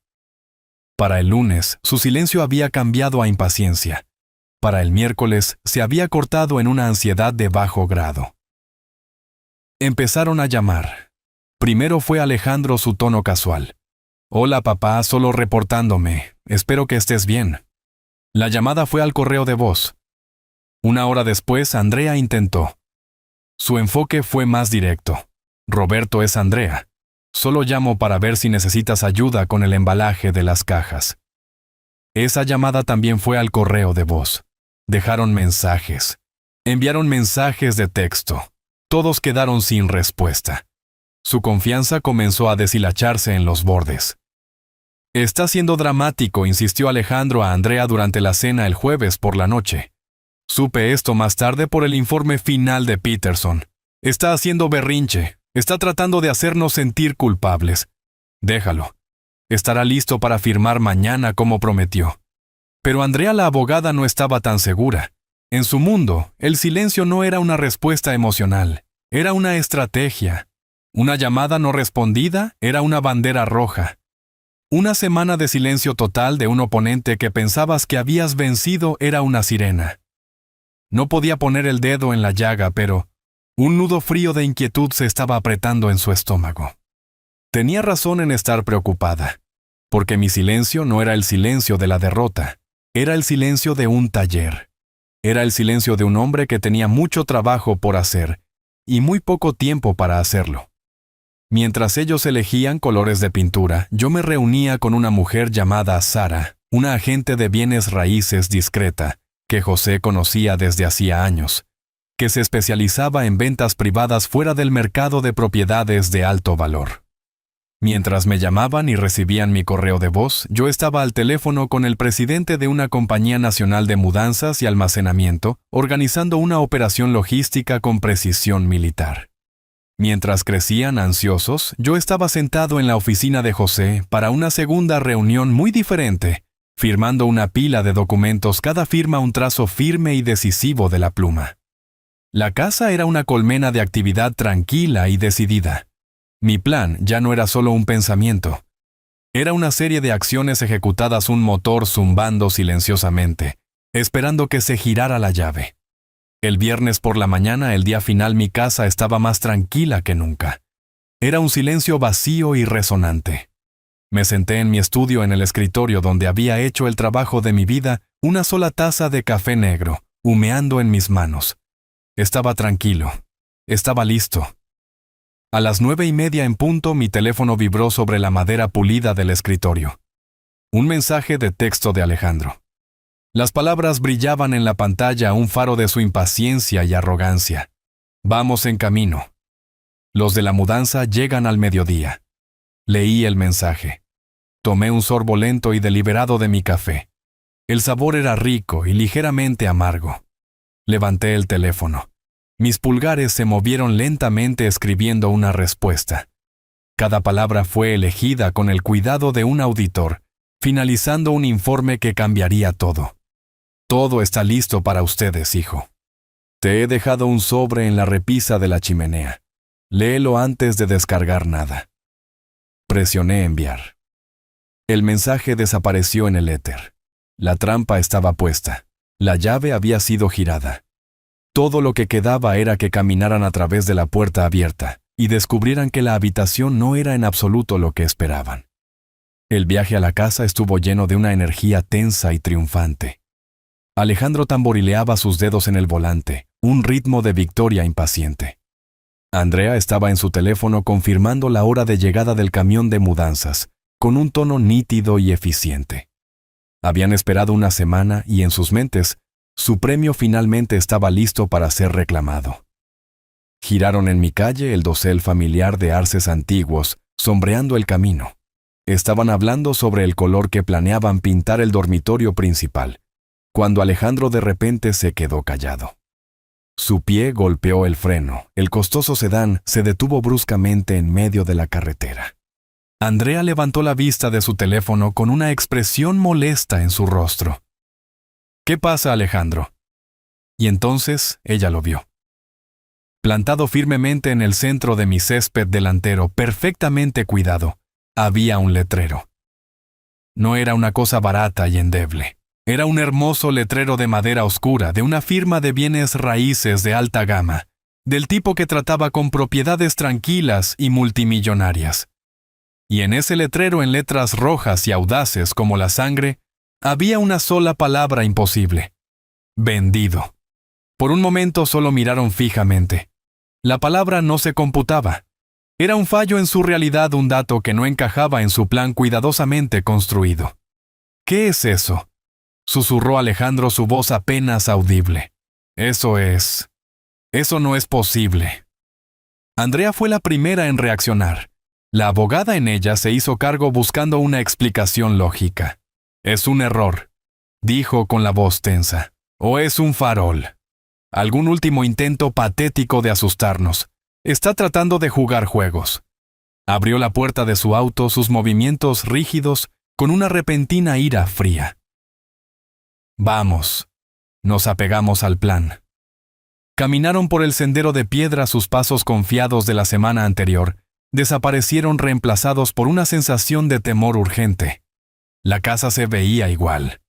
Para el lunes, su silencio había cambiado a impaciencia. Para el miércoles, se había cortado en una ansiedad de bajo grado. Empezaron a llamar. Primero fue Alejandro su tono casual. «Hola papá, solo reportándome. Espero que estés bien». La llamada fue al correo de voz. Una hora después, Andrea intentó. Su enfoque fue más directo. «Roberto, es Andrea. Solo llamo para ver si necesitas ayuda con el embalaje de las cajas». Esa llamada también fue al correo de voz. Dejaron mensajes. Enviaron mensajes de texto. Todos quedaron sin respuesta. Su confianza comenzó a deshilacharse en los bordes. «Está siendo dramático», insistió Alejandro a Andrea durante la cena el jueves por la noche. «Supe esto más tarde por el informe final de Peterson. Está haciendo berrinche. Está tratando de hacernos sentir culpables. Déjalo. Estará listo para firmar mañana como prometió». Pero Andrea, la abogada, no estaba tan segura. En su mundo, el silencio no era una respuesta emocional. Era una estrategia. Una llamada no respondida era una bandera roja. Una semana de silencio total de un oponente que pensabas que habías vencido era una sirena. No podía poner el dedo en la llaga, pero un nudo frío de inquietud se estaba apretando en su estómago. Tenía razón en estar preocupada, porque mi silencio no era el silencio de la derrota, era el silencio de un taller. Era el silencio de un hombre que tenía mucho trabajo por hacer y muy poco tiempo para hacerlo. Mientras ellos elegían colores de pintura, yo me reunía con una mujer llamada Sara, una agente de bienes raíces discreta, que José conocía desde hacía años, que se especializaba en ventas privadas fuera del mercado de propiedades de alto valor. Mientras me llamaban y recibían mi correo de voz, yo estaba al teléfono con el presidente de una compañía nacional de mudanzas y almacenamiento, organizando una operación logística con precisión militar. Mientras crecían ansiosos, yo estaba sentado en la oficina de José para una segunda reunión muy diferente, firmando una pila de documentos, cada firma un trazo firme y decisivo de la pluma. La casa era una colmena de actividad tranquila y decidida. Mi plan ya no era solo un pensamiento. Era una serie de acciones ejecutadas, un motor zumbando silenciosamente, esperando que se girara la llave. El viernes por la mañana, el día final, mi casa estaba más tranquila que nunca. Era un silencio vacío y resonante. Me senté en mi estudio en el escritorio donde había hecho el trabajo de mi vida, una sola taza de café negro, humeando en mis manos. Estaba tranquilo. Estaba listo. A las 9:30 en punto, mi teléfono vibró sobre la madera pulida del escritorio. Un mensaje de texto de Alejandro. Las palabras brillaban en la pantalla, un faro de su impaciencia y arrogancia. «Vamos en camino. Los de la mudanza llegan al mediodía». Leí el mensaje. Tomé un sorbo lento y deliberado de mi café. El sabor era rico y ligeramente amargo. Levanté el teléfono. Mis pulgares se movieron lentamente escribiendo una respuesta. Cada palabra fue elegida con el cuidado de un auditor, finalizando un informe que cambiaría todo. «Todo está listo para ustedes, hijo. Te he dejado un sobre en la repisa de la chimenea. Léelo antes de descargar nada». Presioné enviar. El mensaje desapareció en el éter. La trampa estaba puesta. La llave había sido girada. Todo lo que quedaba era que caminaran a través de la puerta abierta y descubrieran que la habitación no era en absoluto lo que esperaban. El viaje a la casa estuvo lleno de una energía tensa y triunfante. Alejandro tamborileaba sus dedos en el volante, un ritmo de victoria impaciente. Andrea estaba en su teléfono confirmando la hora de llegada del camión de mudanzas, con un tono nítido y eficiente. Habían esperado una semana y en sus mentes, su premio finalmente estaba listo para ser reclamado. Giraron en mi calle el dosel familiar de arces antiguos, sombreando el camino. Estaban hablando sobre el color que planeaban pintar el dormitorio principal, cuando Alejandro de repente se quedó callado. Su pie golpeó el freno. El costoso sedán se detuvo bruscamente en medio de la carretera. Andrea levantó la vista de su teléfono con una expresión molesta en su rostro. «¿Qué pasa, Alejandro?» Y entonces ella lo vio. Plantado firmemente en el centro de mi césped delantero, perfectamente cuidado, había un letrero. No era una cosa barata y endeble. Era un hermoso letrero de madera oscura de una firma de bienes raíces de alta gama, del tipo que trataba con propiedades tranquilas y multimillonarias. Y en ese letrero, en letras rojas y audaces como la sangre, había una sola palabra imposible: vendido. Por un momento solo miraron fijamente. La palabra no se computaba. Era un fallo en su realidad, un dato que no encajaba en su plan cuidadosamente construido. ¿Qué es eso?, susurró Alejandro, su voz apenas audible. Eso no es posible. Andrea fue la primera en reaccionar. La abogada en ella se hizo cargo buscando una explicación lógica. Es un error, dijo con la voz tensa. O es un farol. Algún último intento patético de asustarnos. Está tratando de jugar juegos. Abrió la puerta de su auto, sus movimientos rígidos, con una repentina ira fría. Vamos. Nos apegamos al plan. Caminaron por el sendero de piedra, sus pasos confiados de la semana anterior desaparecieron reemplazados por una sensación de temor urgente. La casa se veía igual.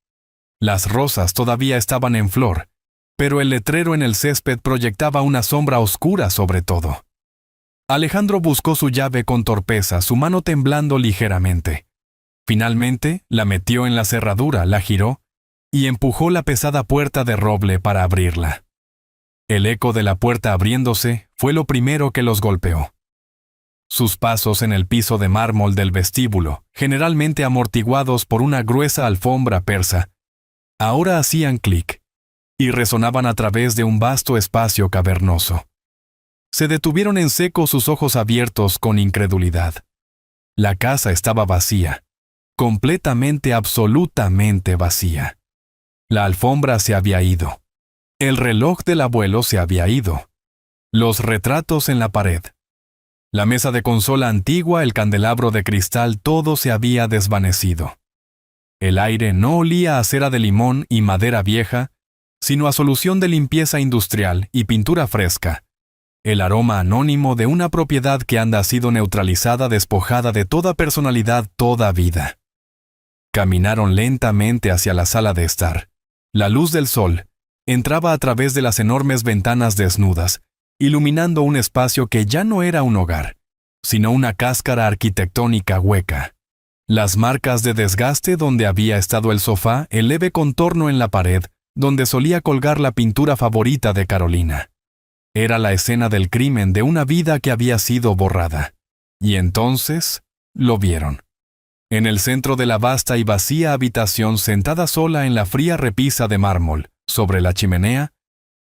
Las rosas todavía estaban en flor, pero el letrero en el césped proyectaba una sombra oscura sobre todo. Alejandro buscó su llave con torpeza, su mano temblando ligeramente. Finalmente, la metió en la cerradura, la giró y empujó la pesada puerta de roble para abrirla. El eco de la puerta abriéndose fue lo primero que los golpeó. Sus pasos en el piso de mármol del vestíbulo, generalmente amortiguados por una gruesa alfombra persa, ahora hacían clic y resonaban a través de un vasto espacio cavernoso. Se detuvieron en seco, sus ojos abiertos con incredulidad. La casa estaba vacía, completamente, absolutamente vacía. La alfombra se había ido. El reloj del abuelo se había ido. Los retratos en la pared. La mesa de consola antigua, el candelabro de cristal, todo se había desvanecido. El aire no olía a cera de limón y madera vieja, sino a solución de limpieza industrial y pintura fresca. El aroma anónimo de una propiedad que ha sido neutralizada, despojada de toda personalidad, toda vida. Caminaron lentamente hacia la sala de estar. La luz del sol entraba a través de las enormes ventanas desnudas, iluminando un espacio que ya no era un hogar, sino una cáscara arquitectónica hueca. Las marcas de desgaste donde había estado el sofá, el leve contorno en la pared, donde solía colgar la pintura favorita de Carolina. Era la escena del crimen de una vida que había sido borrada. Y entonces lo vieron. En el centro de la vasta y vacía habitación, sentada sola en la fría repisa de mármol, sobre la chimenea,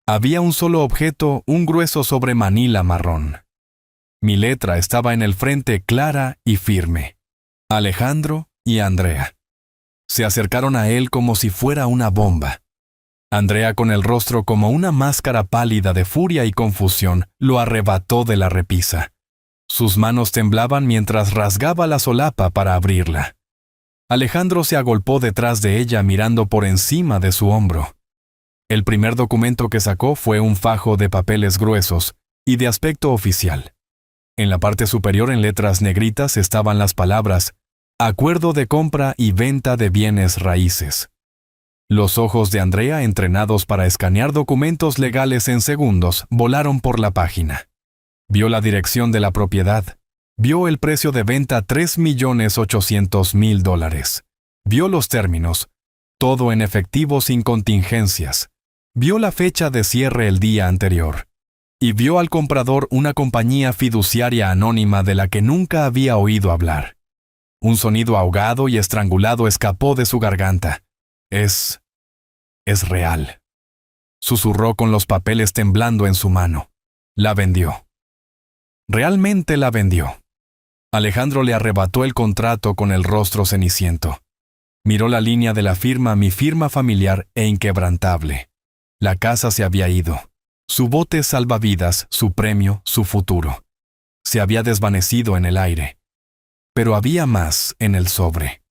había un solo objeto, un grueso sobre manila marrón. Mi letra estaba en el frente, clara y firme. Alejandro y Andrea. Se acercaron a él como si fuera una bomba. Andrea, con el rostro como una máscara pálida de furia y confusión, lo arrebató de la repisa. Sus manos temblaban mientras rasgaba la solapa para abrirla. Alejandro se agolpó detrás de ella, mirando por encima de su hombro. El primer documento que sacó fue un fajo de papeles gruesos y de aspecto oficial. En la parte superior, en letras negritas, estaban las palabras: Acuerdo de compra y venta de bienes raíces. Los ojos de Andrea, entrenados para escanear documentos legales en segundos, volaron por la página. Vio la dirección de la propiedad. Vio el precio de venta, $3.800.000. Vio los términos, todo en efectivo sin contingencias. Vio la fecha de cierre el día anterior. Y vio al comprador, una compañía fiduciaria anónima de la que nunca había oído hablar. Un sonido ahogado y estrangulado escapó de su garganta. Es real. Susurró con los papeles temblando en su mano. La vendió. Realmente la vendió. Alejandro le arrebató el contrato con el rostro ceniciento. Miró la línea de la firma, mi firma familiar e inquebrantable. La casa se había ido. Su bote salvavidas, su premio, su futuro. Se había desvanecido en el aire. Pero había más en el sobre.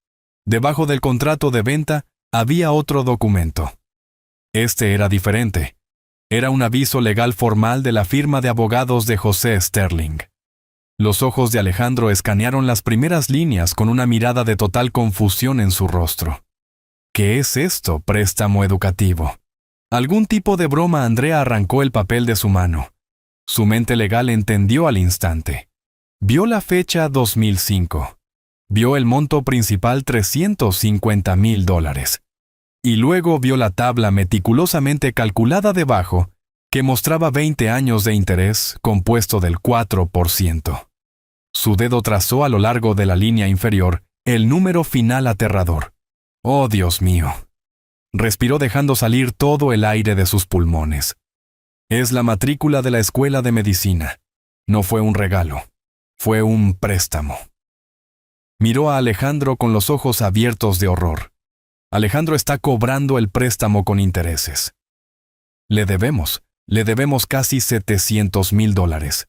Debajo del contrato de venta había otro documento. Este era diferente. Era un aviso legal formal de la firma de abogados de José Sterling. Los ojos de Alejandro escanearon las primeras líneas con una mirada de total confusión en su rostro. ¿Qué es esto, préstamo educativo? Algún tipo de broma. Andrea arrancó el papel de su mano. Su mente legal entendió al instante. Vio la fecha 2005. Vio el monto principal $350,000. Y luego vio la tabla meticulosamente calculada debajo, que mostraba 20 años de interés compuesto del 4%. Su dedo trazó a lo largo de la línea inferior el número final aterrador. ¡Oh, Dios mío! Respiró dejando salir todo el aire de sus pulmones. Es la matrícula de la escuela de medicina. No fue un regalo. Fue un préstamo. Miró a Alejandro con los ojos abiertos de horror. Alejandro está cobrando el préstamo con intereses. Le debemos casi $700,000.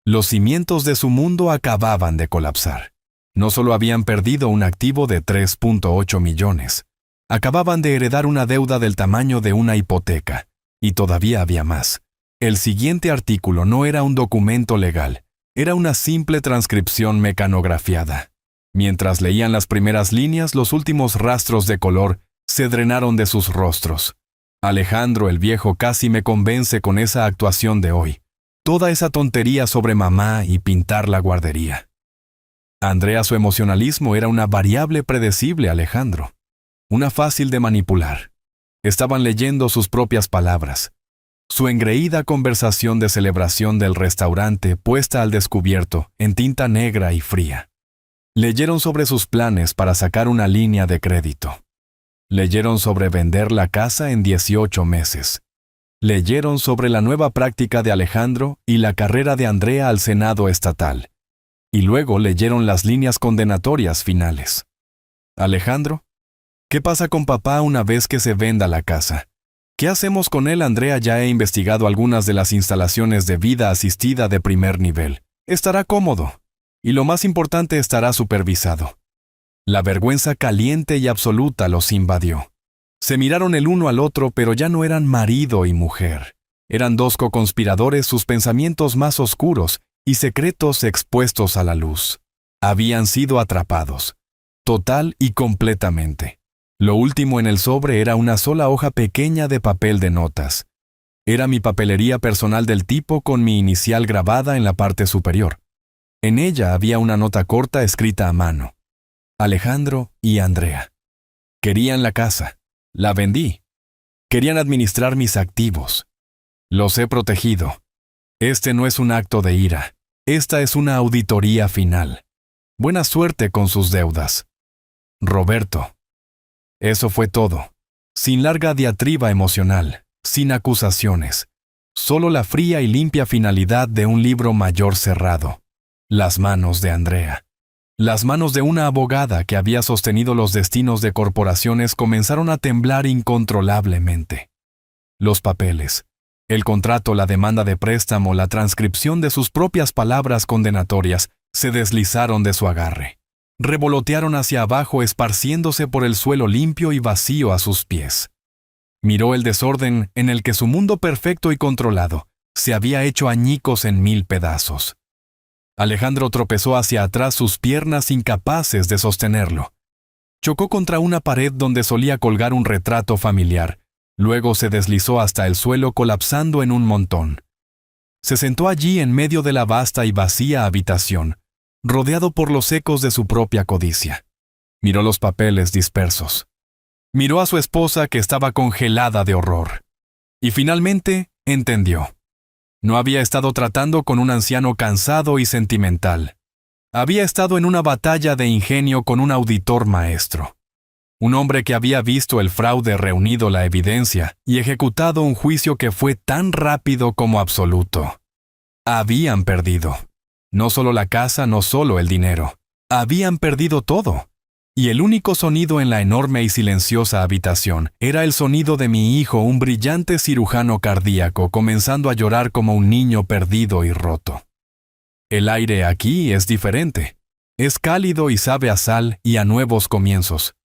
Los cimientos de su mundo acababan de colapsar. No solo habían perdido un activo de 3.8 millones, acababan de heredar una deuda del tamaño de una hipoteca, y todavía había más. El siguiente artículo no era un documento legal, era una simple transcripción mecanografiada. Mientras leían las primeras líneas, los últimos rastros de color se drenaron de sus rostros. Alejandro el viejo casi me convence con esa actuación de hoy. Toda esa tontería sobre mamá y pintar la guardería. Andrea, su emocionalismo era una variable predecible, Alejandro. Una fácil de manipular. Estaban leyendo sus propias palabras. Su engreída conversación de celebración del restaurante puesta al descubierto en tinta negra y fría. Leyeron sobre sus planes para sacar una línea de crédito. Leyeron sobre vender la casa en 18 meses. Leyeron sobre la nueva práctica de Alejandro y la carrera de Andrea al Senado estatal. Y luego leyeron las líneas condenatorias finales. Alejandro, ¿qué pasa con papá una vez que se venda la casa? ¿Qué hacemos con él? Andrea, ya he investigado algunas de las instalaciones de vida asistida de primer nivel. Estará cómodo. Y lo más importante, estará supervisado. La vergüenza caliente y absoluta los invadió. Se miraron el uno al otro, pero ya no eran marido y mujer. Eran dos coconspiradores, sus pensamientos más oscuros y secretos expuestos a la luz. Habían sido atrapados, total y completamente. Lo último en el sobre era una sola hoja pequeña de papel de notas. Era mi papelería personal del tipo con mi inicial grabada en la parte superior. En ella había una nota corta escrita a mano. Alejandro y Andrea. Querían la casa. La vendí. Querían administrar mis activos. Los he protegido. Este no es un acto de ira. Esta es una auditoría final. Buena suerte con sus deudas. Roberto. Eso fue todo. Sin larga diatriba emocional, sin acusaciones. Solo la fría y limpia finalidad de un libro mayor cerrado. Las manos de Andrea. Las manos de una abogada que había sostenido los destinos de corporaciones comenzaron a temblar incontrolablemente. Los papeles, el contrato, la demanda de préstamo, la transcripción de sus propias palabras condenatorias se deslizaron de su agarre. Revolotearon hacia abajo, esparciéndose por el suelo limpio y vacío a sus pies. Miró el desorden en el que su mundo perfecto y controlado se había hecho añicos en 1000 pedazos. Alejandro tropezó hacia atrás, sus piernas incapaces de sostenerlo. Chocó contra una pared donde solía colgar un retrato familiar. Luego se deslizó hasta el suelo, colapsando en un montón. Se sentó allí en medio de la vasta y vacía habitación, rodeado por los ecos de su propia codicia. Miró los papeles dispersos. Miró a su esposa, que estaba congelada de horror. Y finalmente entendió. No había estado tratando con un anciano cansado y sentimental. Había estado en una batalla de ingenio con un auditor maestro. Un hombre que había visto el fraude, reunido la evidencia y ejecutado un juicio que fue tan rápido como absoluto. Habían perdido. No solo la casa, no solo el dinero. Habían perdido todo. Y el único sonido en la enorme y silenciosa habitación era el sonido de mi hijo, un brillante cirujano cardíaco, comenzando a llorar como un niño perdido y roto. El aire aquí es diferente. Es cálido y sabe a sal y a nuevos comienzos.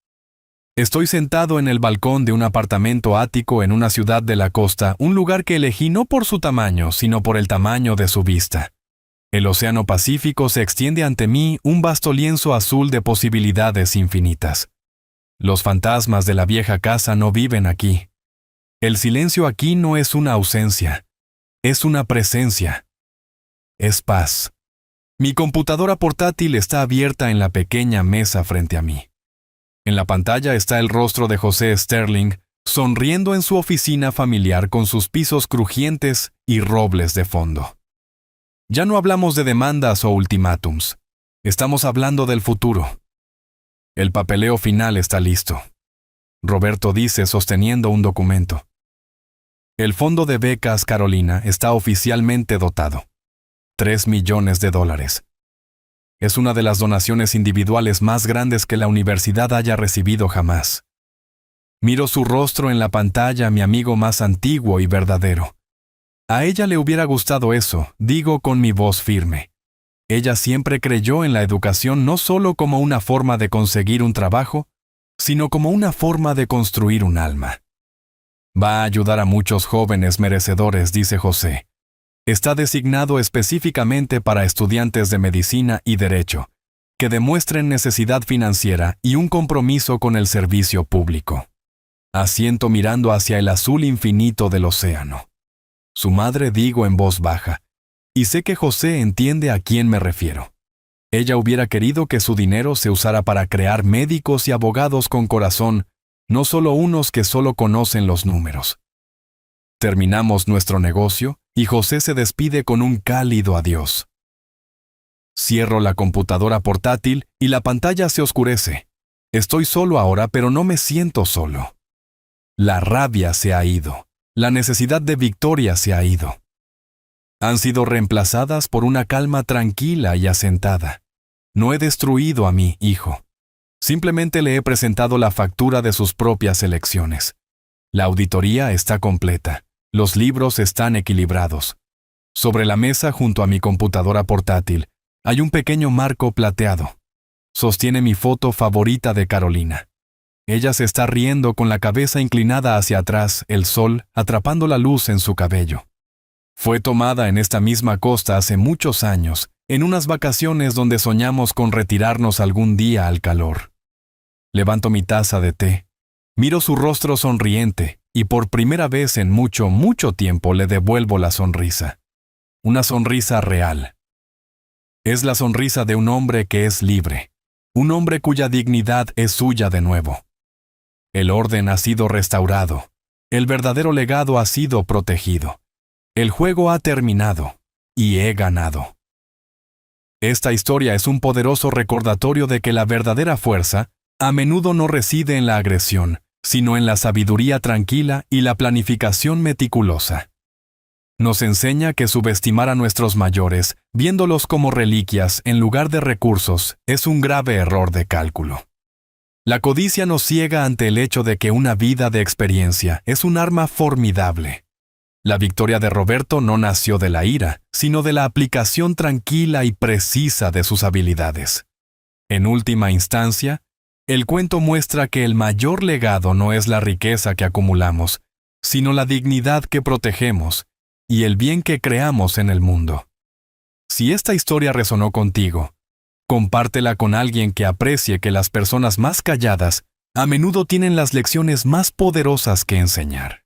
Estoy sentado en el balcón de un apartamento ático en una ciudad de la costa, un lugar que elegí no por su tamaño, sino por el tamaño de su vista. El Océano Pacífico se extiende ante mí, un vasto lienzo azul de posibilidades infinitas. Los fantasmas de la vieja casa no viven aquí. El silencio aquí no es una ausencia, es una presencia. Es paz. Mi computadora portátil está abierta en la pequeña mesa frente a mí. En la pantalla está el rostro de José Sterling, sonriendo en su oficina familiar con sus pisos crujientes y robles de fondo. Ya no hablamos de demandas o ultimátums. Estamos hablando del futuro. El papeleo final está listo. Roberto dice sosteniendo un documento. El fondo de becas Carolina está oficialmente dotado. $3 millones. Es una de las donaciones individuales más grandes que la universidad haya recibido jamás. Miro su rostro en la pantalla, mi amigo más antiguo y verdadero. A ella le hubiera gustado eso, digo con mi voz firme. Ella siempre creyó en la educación no solo como una forma de conseguir un trabajo, sino como una forma de construir un alma. Va a ayudar a muchos jóvenes merecedores, dice José. Está designado específicamente para estudiantes de medicina y derecho, que demuestren necesidad financiera y un compromiso con el servicio público. Asiento mirando hacia el azul infinito del océano. Su madre digo en voz baja, y sé que José entiende a quién me refiero. Ella hubiera querido que su dinero se usara para crear médicos y abogados con corazón, no solo unos que solo conocen los números. Terminamos nuestro negocio y José se despide con un cálido adiós. Cierro la computadora portátil y la pantalla se oscurece. Estoy solo ahora, pero no me siento solo. La rabia se ha ido. La necesidad de victoria se ha ido. Han sido reemplazadas por una calma tranquila y asentada. No he destruido a mi hijo. Simplemente le he presentado la factura de sus propias elecciones. La auditoría está completa. Los libros están equilibrados. Sobre la mesa junto a mi computadora portátil hay un pequeño marco plateado. Sostiene mi foto favorita de Carolina. Ella se está riendo con la cabeza inclinada hacia atrás, el sol atrapando la luz en su cabello. Fue tomada en esta misma costa hace muchos años, en unas vacaciones donde soñamos con retirarnos algún día al calor. Levanto mi taza de té, miro su rostro sonriente y por primera vez en mucho, mucho tiempo le devuelvo la sonrisa. Una sonrisa real. Es la sonrisa de un hombre que es libre, un hombre cuya dignidad es suya de nuevo. El orden ha sido restaurado, el verdadero legado ha sido protegido. El juego ha terminado y he ganado. Esta historia es un poderoso recordatorio de que la verdadera fuerza a menudo no reside en la agresión, sino en la sabiduría tranquila y la planificación meticulosa. Nos enseña que subestimar a nuestros mayores, viéndolos como reliquias en lugar de recursos, es un grave error de cálculo. La codicia nos ciega ante el hecho de que una vida de experiencia es un arma formidable. La victoria de Roberto no nació de la ira, sino de la aplicación tranquila y precisa de sus habilidades. En última instancia, el cuento muestra que el mayor legado no es la riqueza que acumulamos, sino la dignidad que protegemos y el bien que creamos en el mundo. Si esta historia resonó contigo, compártela con alguien que aprecie que las personas más calladas a menudo tienen las lecciones más poderosas que enseñar.